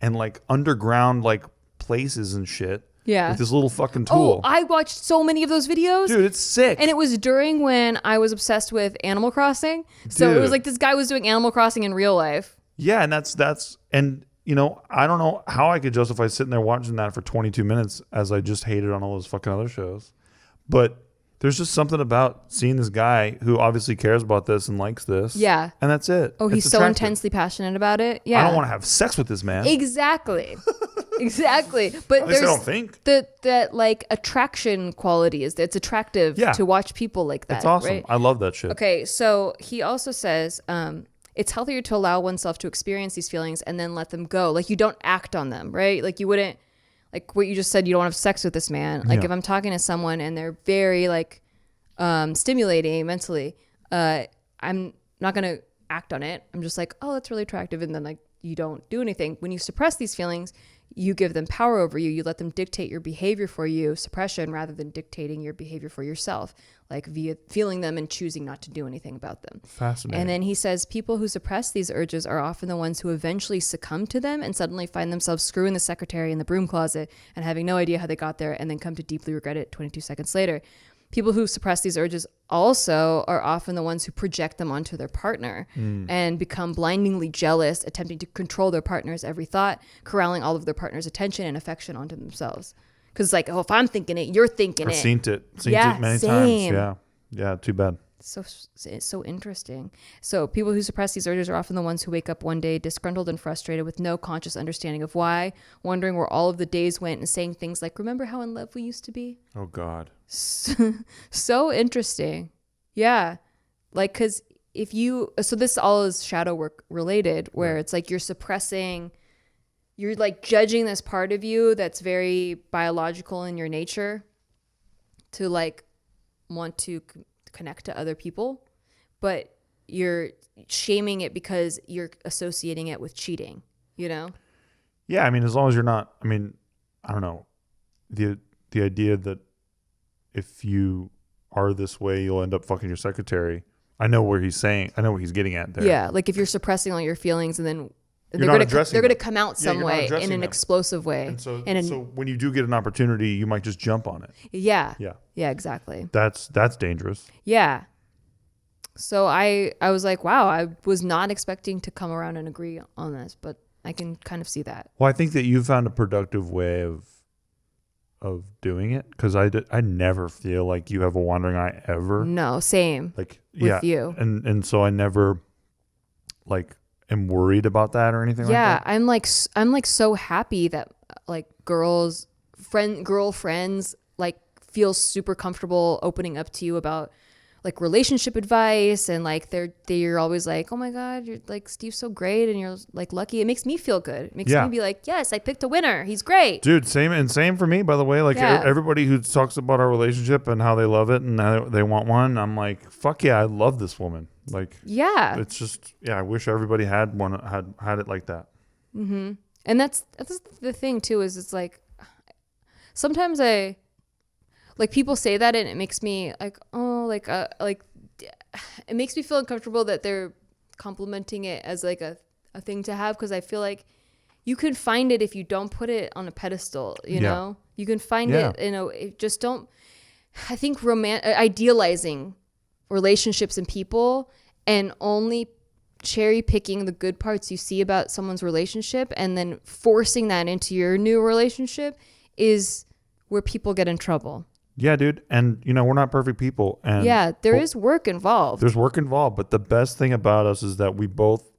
S2: and like underground like places and shit.
S1: Yeah.
S2: With this little fucking tool.
S1: Oh, I watched so many of those videos.
S2: Dude, it's sick.
S1: And it was during when I was obsessed with Animal Crossing. So it was
S2: Dude.
S1: like this guy was doing Animal Crossing in real life.
S2: Yeah, and that's and you know, I don't know how I could justify sitting there watching that for 22 minutes as I just hated on all those fucking other shows. But there's just something about seeing this guy who obviously cares about this and likes this.
S1: Yeah.
S2: And that's it.
S1: Oh, he's
S2: It's
S1: so
S2: attractive.
S1: intensely passionate about it. Yeah.
S2: I don't want to have sex with this man.
S1: Exactly. Exactly. But
S2: At least I
S1: there's
S2: don't think.
S1: that like attraction quality is it's attractive
S2: Yeah.
S1: to watch people like that.
S2: It's awesome.
S1: Right?
S2: I love that shit.
S1: Okay, so he also says it's healthier to allow oneself to experience these feelings and then let them go. Like you don't act on them, right? Like you wouldn't, like what you just said, you don't want to have sex with this man. Like
S2: Yeah.
S1: if I'm talking to someone and they're very like stimulating mentally, I'm not going to act on it. I'm just like, oh, that's really attractive. And then like you don't do anything. When you suppress these feelings, you give them power over you. You let them dictate your behavior for you, suppression, rather than dictating your behavior for yourself, like via feeling them and choosing not to do anything about them.
S2: Fascinating.
S1: And then he says people who suppress these urges are often the ones who eventually succumb to them and suddenly find themselves screwing the secretary in the broom closet and having no idea how they got there and then come to deeply regret it 22 seconds later. People who suppress these urges also are often the ones who project them onto their partner and become blindingly jealous, attempting to control their partner's every thought, corralling all of their partner's attention and affection onto themselves. Because it's like, oh, if I'm thinking it, you're thinking
S2: I've
S1: it.
S2: seen it
S1: Yeah,
S2: many
S1: same.
S2: times. Yeah, too bad.
S1: It's so interesting. So people who suppress these urges are often the ones who wake up one day disgruntled and frustrated with no conscious understanding of why, wondering where all of the days went and saying things like, remember how in love we used to be?
S2: Oh God.
S1: So interesting. Yeah. Like, cause so this all is shadow work related where it's like you're like judging this part of you that's very biological in your nature to like want to connect to other people, but you're shaming it because you're associating it with cheating, you know?
S2: Yeah, I mean, as long as you're not, I mean, I don't know, the idea that if you are this way, you'll end up fucking your secretary. I know what he's getting at there.
S1: Yeah, like if you're suppressing all your feelings and then
S2: You're not addressing
S1: they're going to
S2: them.
S1: come out
S2: Yeah,
S1: some
S2: you're not
S1: way
S2: addressing
S1: in an
S2: them.
S1: explosive way.
S2: And so when you do get an opportunity, you might just jump on it.
S1: Yeah,
S2: Yeah.
S1: exactly.
S2: That's dangerous.
S1: Yeah. So I was like, wow, I was not expecting to come around and agree on this, but I can kind of see that.
S2: Well, I think that you found a productive way of doing it because I never feel like you have a wandering eye ever.
S1: No, same.
S2: Like
S1: with you.
S2: And so I never like am worried about that or anything like that.
S1: I'm like so happy that like girlfriends like feel super comfortable opening up to you about like relationship advice and like they're always like, oh my God, you're like Steve's so great and you're like lucky. It makes me feel good. It makes me be like, yes, I picked a winner. He's great.
S2: Dude, same for me, by the way. Like everybody who talks about our relationship and how they love it and how they want one, I'm like, fuck yeah, I love this woman. Like, yeah, it's just, I wish everybody had one, had it like that.
S1: Mm-hmm. And that's the thing too, is it's like, sometimes like people say that and it makes me like, oh, like it makes me feel uncomfortable that they're complimenting it as like a thing to have. Cause I feel like you can find it if you don't put it on a pedestal, you know, you can find it, you know, just don't, I think idealizing relationships and people and only cherry picking the good parts you see about someone's relationship and then forcing that into your new relationship is where people get in trouble.
S2: Yeah, dude. And, we're not perfect people. And
S1: Yeah, there is work involved.
S2: There's work involved. But the best thing about us is that we both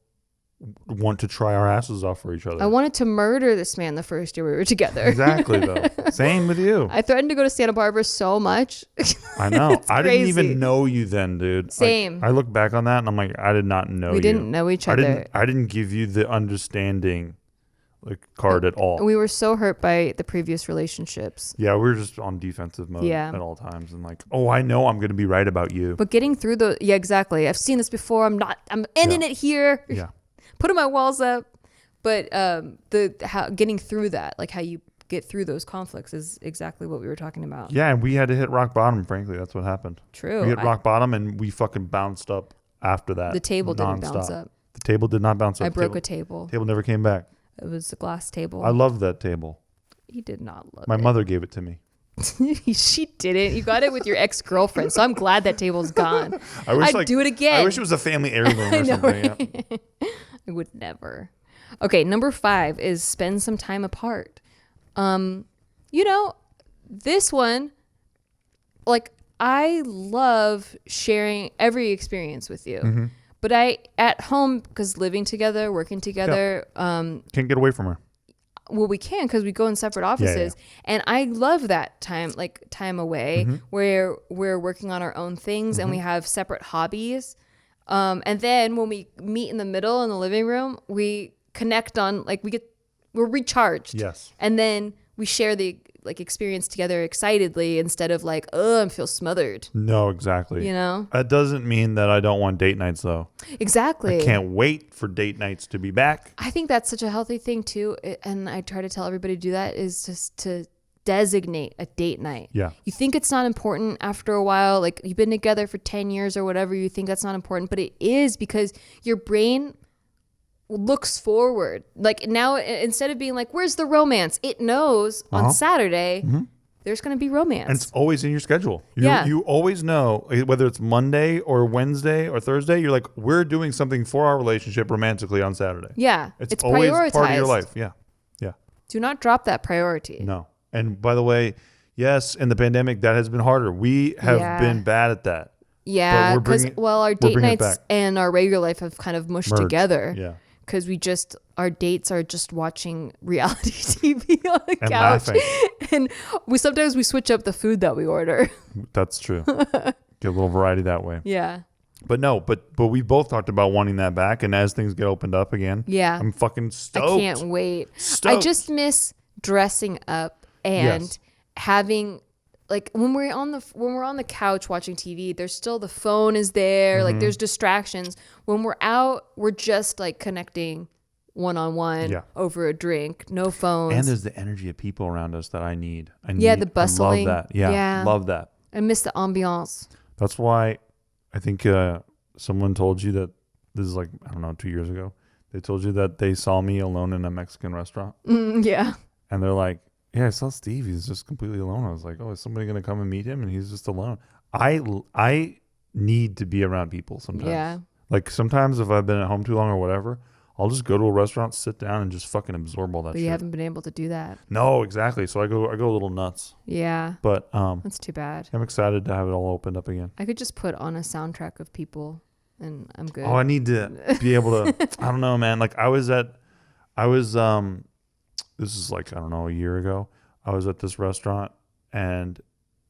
S2: want to try our asses off for each other.
S1: I wanted to murder this man the first year we were together.
S2: Exactly, though. Same with you.
S1: I threatened to go to Santa Barbara so much.
S2: I know. I didn't
S1: crazy.
S2: even know you then, dude.
S1: Same.
S2: I look back on that and I'm like, I did not know you.
S1: We didn't know each other.
S2: I didn't give you the understanding card at all.
S1: We were so hurt by the previous relationships.
S2: Yeah, we were just on defensive mode at all times. And I know I'm going to be right about you.
S1: But getting through exactly. I've seen this before. I'm ending it here.
S2: Yeah.
S1: Putting my walls up. But getting through that, like how you get through those conflicts is exactly what we were talking about.
S2: Yeah, and we had to hit rock bottom, frankly. That's what happened.
S1: True.
S2: We hit rock bottom and we fucking bounced up after that.
S1: The table didn't bounce up.
S2: The table did not bounce up.
S1: I broke a table.
S2: The table never came back.
S1: It was a glass table.
S2: I loved that table.
S1: He did not love it.
S2: My mother gave it to me.
S1: She didn't. You got it with your ex-girlfriend, so I'm glad that table's gone. I'd do it again.
S2: I wish it was a family heirloom or something. Right? Yeah.
S1: I would never. Okay, number 5 is spend some time apart. This one, I love sharing every experience with you. Mm-hmm. But at home, because living together, working together.
S2: Can't get away from her.
S1: Well, we can because we go in separate offices. Yeah. And I love that time away where we're working on our own things and we have separate hobbies. And then when we meet in the middle in the living room, we connect on, we're recharged.
S2: Yes.
S1: And then we share the experience together excitedly instead of I feel smothered.
S2: No, exactly. That doesn't mean that I don't want date nights though.
S1: Exactly.
S2: I can't wait for date nights to be back.
S1: I think that's such a healthy thing too. And I try to tell everybody to do that is just to designate a date night.
S2: Yeah.
S1: You think it's not important after a while, you've been together for 10 years or whatever, you think that's not important, but it is because your brain looks forward. Now, instead of being where's the romance? It knows on Saturday there's going to be romance.
S2: And it's always in your schedule. You always know, whether it's Monday or Wednesday or Thursday, you're we're doing something for our relationship romantically on Saturday.
S1: Yeah.
S2: It's always
S1: prioritized.
S2: Part of your life. Yeah. Yeah.
S1: Do not drop that priority.
S2: No. And by the way, yes, in the pandemic, that has been harder. We have been bad at that.
S1: Yeah. Because, our date nights and our regular life have kind of mushed together.
S2: Yeah.
S1: Because our dates are just watching reality TV on the
S2: and
S1: couch.
S2: Laughing.
S1: And sometimes we switch up the food that we order.
S2: That's true. Get a little variety that way.
S1: Yeah.
S2: But we both talked about wanting that back. And as things get opened up again, I'm fucking stoked.
S1: I can't wait.
S2: Stoked.
S1: I just miss dressing up and having... when we're on the couch watching TV, there's still the phone is there. There's distractions. When we're out, we're just connecting one-on-one over a drink, no phones.
S2: And there's the energy of people around us that I need.
S1: The bustling.
S2: I love that. Yeah, love that.
S1: I miss the ambiance.
S2: That's why I think someone told you that this is 2 years ago. They told you that they saw me alone in a Mexican restaurant.
S1: Yeah.
S2: And they're like, yeah, I saw Steve. He's just completely alone. I was like, oh, is somebody going to come and meet him? And he's just alone. I need to be around people sometimes.
S1: Yeah.
S2: Sometimes if I've been at home too long or whatever, I'll just go to a restaurant, sit down, and just fucking absorb all that shit.
S1: But you haven't been able to do that.
S2: No, exactly. So I go a little nuts.
S1: Yeah.
S2: But
S1: that's too bad.
S2: I'm excited to have it all opened up again.
S1: I could just put on a soundtrack of people and I'm good.
S2: Oh, I need to be able to, I don't know, man. This is a year ago. I was at this restaurant and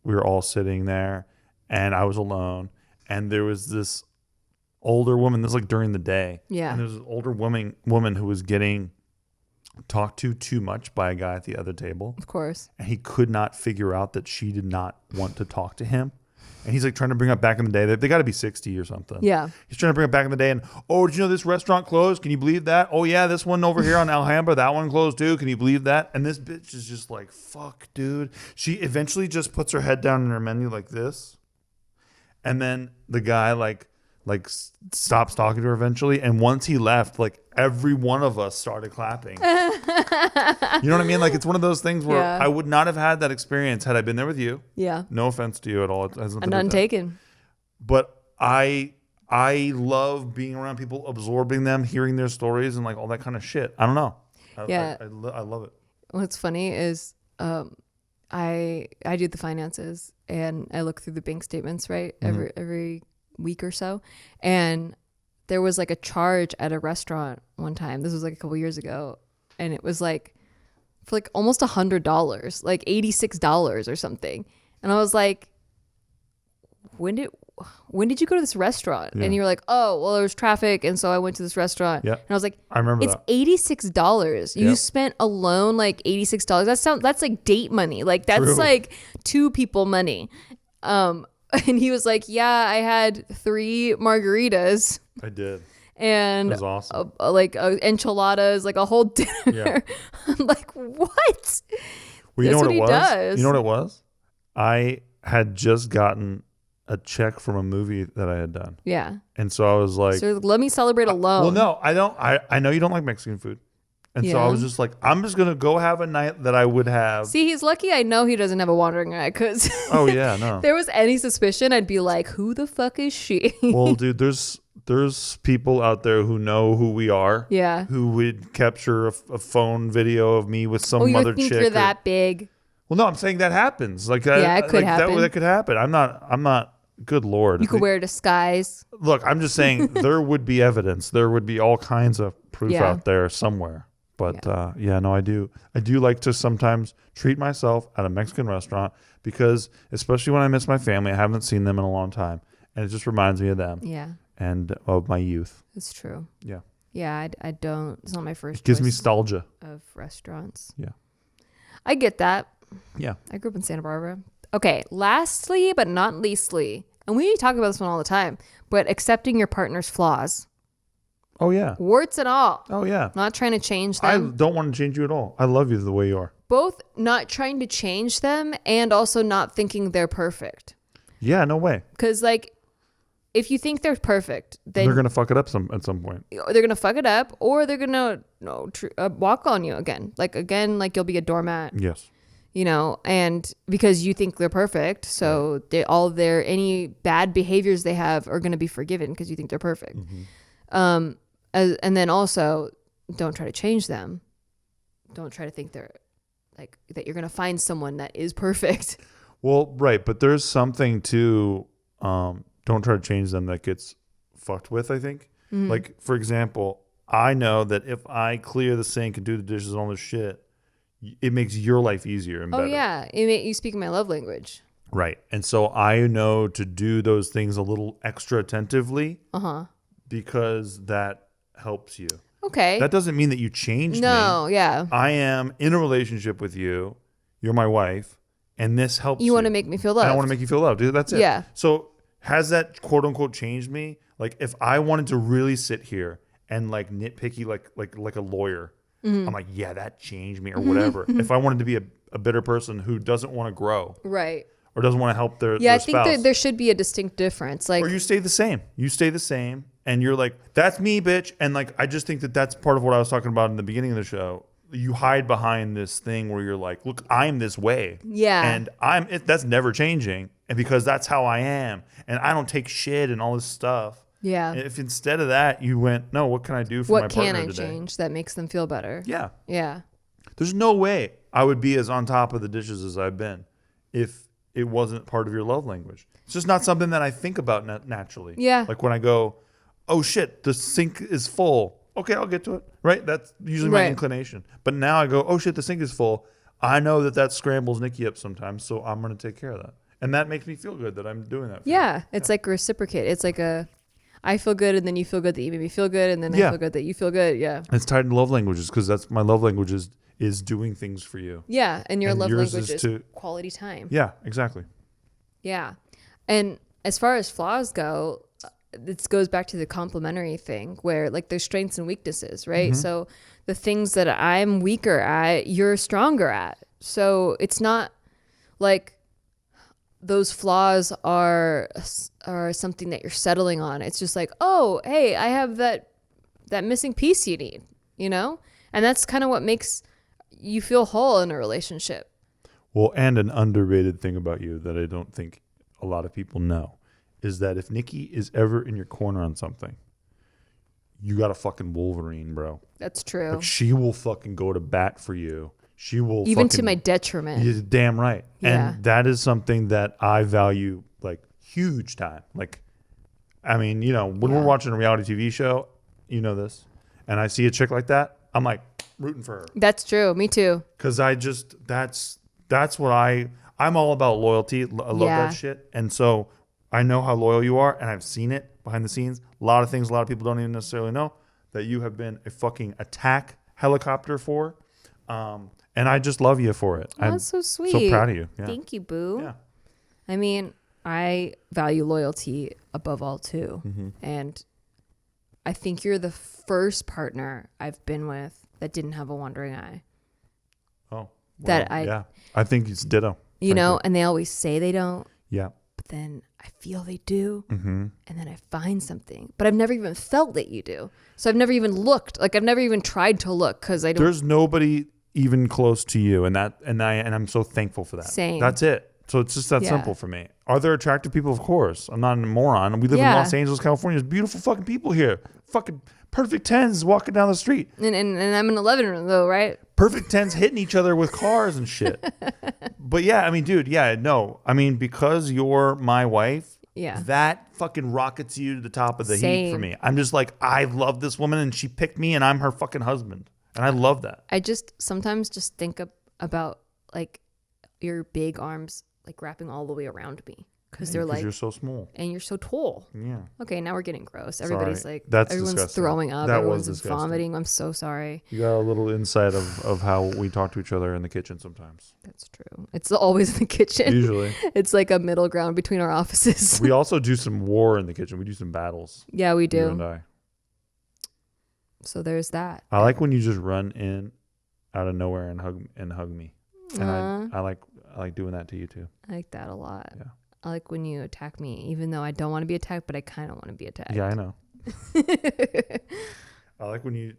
S2: we were all sitting there and I was alone. And there was this older woman, this is during the day.
S1: Yeah.
S2: And there was an older woman who was getting talked to too much by a guy at the other table.
S1: Of course.
S2: And he could not figure out that she did not want to talk to him. And he's trying to bring up back in the day. They got to be 60 or something.
S1: Yeah.
S2: He's trying to bring it back in the day. And, oh, did you know this restaurant closed? Can you believe that? Oh, yeah, this one over here on Alhambra, that one closed too. Can you believe that? And this bitch is just fuck, dude. She eventually just puts her head down in her menu like this. And then the guy stops talking to her eventually. And once he left, every one of us started clapping. You know what I mean? It's one of those things where I would not have had that experience had I been there with you.
S1: Yeah.
S2: No offense to you at all. It has nothing
S1: None taken.
S2: But I love being around people, absorbing them, hearing their stories and all that kind of shit. I don't know. I love it.
S1: What's funny is I do the finances and I look through the bank statements, right? Every week or so. And there was like a charge at a restaurant one time. This was like a couple years ago. And it was like for like almost $100, like $86 or something. And I was like, when did you go to this restaurant?
S2: Yeah.
S1: And you're like, oh, well, there was traffic. And so I went to this restaurant.
S2: Yeah.
S1: And I was like,
S2: I remember
S1: it's
S2: that.
S1: $86. You
S2: Yep.
S1: spent alone like $86. That's like date money. Like that's
S2: True.
S1: like two people money. And he was like, yeah, I had 3 margaritas
S2: I did.
S1: and
S2: That was awesome.
S1: like enchiladas, like a whole dinner.
S2: Yeah.
S1: I'm like, what?
S2: Well, you
S1: That's
S2: know
S1: what
S2: what
S1: he
S2: it was?
S1: does.
S2: You know what it was? I had just gotten a check from a movie that I had done.
S1: Yeah.
S2: And so I was like,
S1: So let me celebrate alone.
S2: well, no, I don't. I know you don't like Mexican food. And so I
S1: Yeah.
S2: was just like, I'm just going to go have a night that I would have.
S1: See, he's lucky I know he doesn't have a wandering eye because
S2: Oh, yeah, no.
S1: if there was any suspicion, I'd be like, who the fuck is she?
S2: Well, dude, there's people out there who know who we are.
S1: Yeah.
S2: Who would capture a phone video of me with some
S1: Oh, you
S2: other
S1: think
S2: chick.
S1: you're that big?
S2: Well, no, I'm saying that happens. Like,
S1: Yeah, it could
S2: like
S1: happen.
S2: That could happen. I'm not. Good Lord.
S1: You could wear a disguise.
S2: Look, I'm just saying there would be evidence. There would be all kinds of proof
S1: Yeah.
S2: out there somewhere. But no, I do like to sometimes treat myself at a Mexican restaurant because, especially when I miss my family, I haven't seen them in a long time, and it just reminds me of them
S1: Yeah,
S2: and of my youth.
S1: it's true.
S2: Yeah,
S1: Yeah, I don't. It's not my first
S2: gives me
S1: choice
S2: nostalgia.
S1: of restaurants.
S2: Yeah,
S1: I get that.
S2: yeah.
S1: I grew up in Santa Barbara. Okay, lastly but not leastly, and we talk about this one all the time, but accepting your partner's flaws,
S2: Oh yeah.
S1: warts and all.
S2: Oh yeah.
S1: Not trying to change
S2: I
S1: them.
S2: don't want to change you at all. I love you the way you are.
S1: Both not trying to change them and also not thinking they're perfect.
S2: Yeah, no way.
S1: Because like, if you think they're perfect, then
S2: They're gonna fuck it up at some point.
S1: they're gonna fuck it up, or they're gonna walk on you again. Like you'll be a doormat.
S2: Yes.
S1: You know, and because you think they're perfect, so any bad behaviors they have are going to be forgiven because you think they're perfect.
S2: Mm-hmm.
S1: And then also, don't try to change them. Don't try to think they're like that. You're going to find someone that is perfect.
S2: Well, right, but there's something to don't try to change them that gets fucked with, I think.
S1: Mm-hmm.
S2: Like, for example, I know that if I clear the sink and do the dishes and all this shit, it makes your life easier and better.
S1: Oh yeah, you speak my love language.
S2: Right. And so I know to do those things a little extra attentively because that helps you.
S1: Okay.
S2: That doesn't mean that you changed me.
S1: No, yeah.
S2: I am in a relationship with you. You're my wife. And this helps you.
S1: You want to make me feel loved.
S2: I want to make you feel loved. Dude, that's it.
S1: Yeah.
S2: So has that quote unquote changed me? Like if I wanted to really sit here and like nitpicky like a lawyer, I'm like, yeah, that changed me or whatever. If I wanted to be a bitter person who doesn't want to grow
S1: Right.
S2: or doesn't want to help their
S1: Yeah, I
S2: spouse.
S1: think that there should be a distinct difference. Like,
S2: or you stay the same. You stay the same and you're like, that's me, bitch. And like, I just think that that's part of what I was talking about in the beginning of the show. You hide behind this thing where you're like, look, I'm this way.
S1: Yeah.
S2: And that's never changing. And because that's how I am. And I don't take shit and all this stuff.
S1: yeah.
S2: If instead of that, you went, no, what can I do for my
S1: What
S2: partner
S1: can I
S2: today?
S1: change that makes them feel better?
S2: Yeah.
S1: Yeah.
S2: There's no way I would be as on top of the dishes as I've been if it wasn't part of your love language. It's just not something that I think about naturally.
S1: Yeah.
S2: Like when I go, oh shit, the sink is full. Okay, I'll get to it. Right? That's usually my
S1: Right.
S2: inclination. But now I go, oh shit, the sink is full. I know that scrambles Nikki up sometimes, so I'm going to take care of that. And that makes me feel good that I'm doing that. For
S1: Yeah. It's like reciprocate. It's like I feel good and then you feel good that you made me feel good and then I
S2: Yeah.
S1: feel good that you feel good. Yeah.
S2: It's tied to love languages because that's my love language is doing things for you.
S1: Yeah. And your
S2: And
S1: love
S2: yours
S1: language
S2: is
S1: is
S2: to-
S1: quality time.
S2: Yeah, exactly.
S1: Yeah. And as far as flaws go, this goes back to the complementary thing where like there's strengths and weaknesses, right?
S2: Mm-hmm.
S1: So the things that I'm weaker at, you're stronger at. So it's not like those flaws are something that you're settling on. It's just like, oh, hey, I have that missing piece you need, you know? And that's kind of what makes you feel whole in a relationship.
S2: Well, and an underrated thing about you that I don't think a lot of people know is that if Nikki is ever in your corner on something, you got a fucking Wolverine, bro.
S1: That's true.
S2: Like she will fucking go to bat for you. she will
S1: even to my detriment.
S2: You're damn right.
S1: Yeah.
S2: And that is something that I value like huge time. Like, I mean, you know, when we're watching a reality TV show, you know this, and I see a chick like that, I'm like rooting for her.
S1: That's true. Me too.
S2: Because that's what I'm all about loyalty. I love that shit. And so I know how loyal you are, and I've seen it behind the scenes. A lot of things a lot of people don't even necessarily know that you have been a fucking attack helicopter for. And I just love you for it.
S1: Oh, that's so sweet.
S2: So proud of you. Yeah.
S1: Thank you, boo.
S2: Yeah.
S1: I mean, I value loyalty above all too. Mm-hmm. And I think you're the first partner I've been with that didn't have a wandering eye.
S2: Oh.
S1: Well,
S2: I think it's ditto.
S1: You know, and they always say they don't.
S2: Yeah.
S1: But then I feel they do.
S2: Mm-hmm.
S1: And then I find something. But I've never even felt that you do. So I've never even looked. Like I've never even tried to look because I don't.
S2: There's nobody even close to you, and I'm so thankful for that.
S1: Same.
S2: That's it. So it's just that simple for me. Are there attractive people? Of course. I'm not a moron. We live in Los Angeles, California. There's beautiful fucking people here. Fucking perfect 10s walking down the street.
S1: And I'm an 11 though, right?
S2: Perfect 10s hitting each other with cars and shit. But yeah, I mean, dude, no. I mean, because you're my wife, that fucking rockets you to the top of the heap for me. I'm just like, I love this woman and she picked me and I'm her fucking husband. And I love that.
S1: I just sometimes just think about like your big arms like wrapping all the way around me because they're like,
S2: you're so small
S1: and you're so tall.
S2: Yeah.
S1: Okay, now we're getting gross. Everybody's
S2: sorry.
S1: like,
S2: That's
S1: everyone's
S2: disgusting.
S1: throwing up.
S2: That
S1: everyone's
S2: was disgusting.
S1: vomiting. I'm so sorry.
S2: You got a little insight of how we talk to each other in the kitchen sometimes.
S1: That's true. It's always in the kitchen.
S2: Usually.
S1: It's like a middle ground between our offices.
S2: We also do some war in the kitchen. We do some battles.
S1: Yeah, we do.
S2: You and I.
S1: So there's that.
S2: I like when you just run in out of nowhere and hug me. And I like doing that to you too.
S1: I like that a lot.
S2: Yeah.
S1: I like when you attack me, even though I don't want to be attacked, but I kind of want to be attacked.
S2: Yeah, I know. I like when you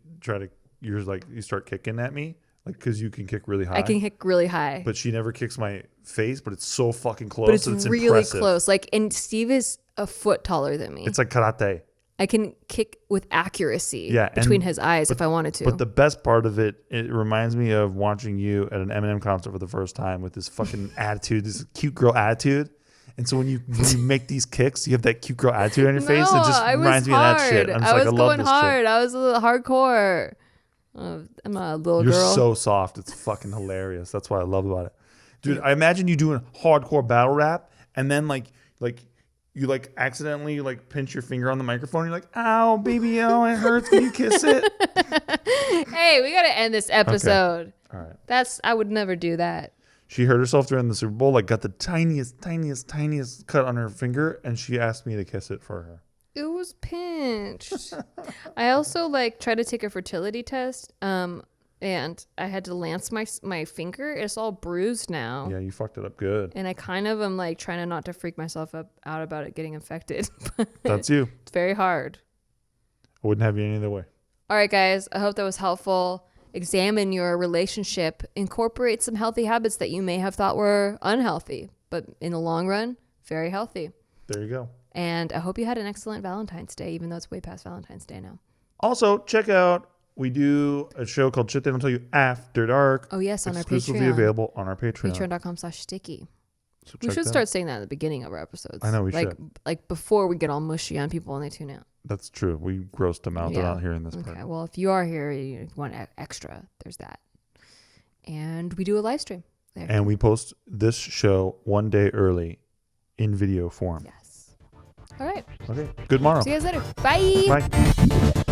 S2: you start kicking at me, like because you can kick really high.
S1: I can kick really high.
S2: But she never kicks my face, but it's so fucking close.
S1: But it's really
S2: impressive.
S1: close. Like, and Steve is a foot taller than me.
S2: It's like karate.
S1: I can kick with accuracy
S2: Yeah,
S1: between his eyes if I wanted to.
S2: But the best part of it reminds me of watching you at an Eminem concert for the first time with this fucking attitude, this cute girl attitude. And so when you make these kicks, you have that cute girl attitude on your face. It just reminds me of that shit. I'm just
S1: I
S2: like,
S1: was
S2: I love
S1: going
S2: this
S1: hard.
S2: chick.
S1: I was a little hardcore. I'm not a little
S2: You're
S1: girl.
S2: so soft. It's fucking hilarious. That's what I love about it. Dude, I imagine you doing hardcore battle rap and then like you like accidentally like pinch your finger on the microphone. You're like, ow, baby, oh, it hurts. Can you kiss it?
S1: Hey, we got to end this episode.
S2: Okay. All right.
S1: I would never do that.
S2: She hurt herself during the Super Bowl, like got the tiniest cut on her finger, and she asked me to kiss it for her.
S1: It was pinched. I also like tried to take a fertility test, and I had to lance my finger. It's all bruised now.
S2: Yeah, you fucked it up good.
S1: And I kind of am like trying not to freak myself out about it getting infected.
S2: That's you.
S1: It's very hard.
S2: I wouldn't have you any other way.
S1: All right, guys. I hope that was helpful. Examine your relationship. Incorporate some healthy habits that you may have thought were unhealthy, but in the long run, very healthy.
S2: There you go.
S1: And I hope you had an excellent Valentine's Day, even though it's way past Valentine's Day now.
S2: Also, check out, we do a show called Shit They Don't Tell You After Dark.
S1: Oh, yes, on our Patreon.
S2: Exclusively available on our Patreon.
S1: Patreon.com/Stdty.
S2: So
S1: we should start saying that at the beginning of our episodes.
S2: I know we should.
S1: Like before we get all mushy on people and they tune out.
S2: That's true. We grossed them out. They're not hearing this part.
S1: Okay, well, if you are here, you want extra, there's that. And we do a live stream there.
S2: And we post this show one day early in video form.
S1: Yes. All right.
S2: Okay. Good morrow.
S1: See you guys later. Bye.
S2: Bye.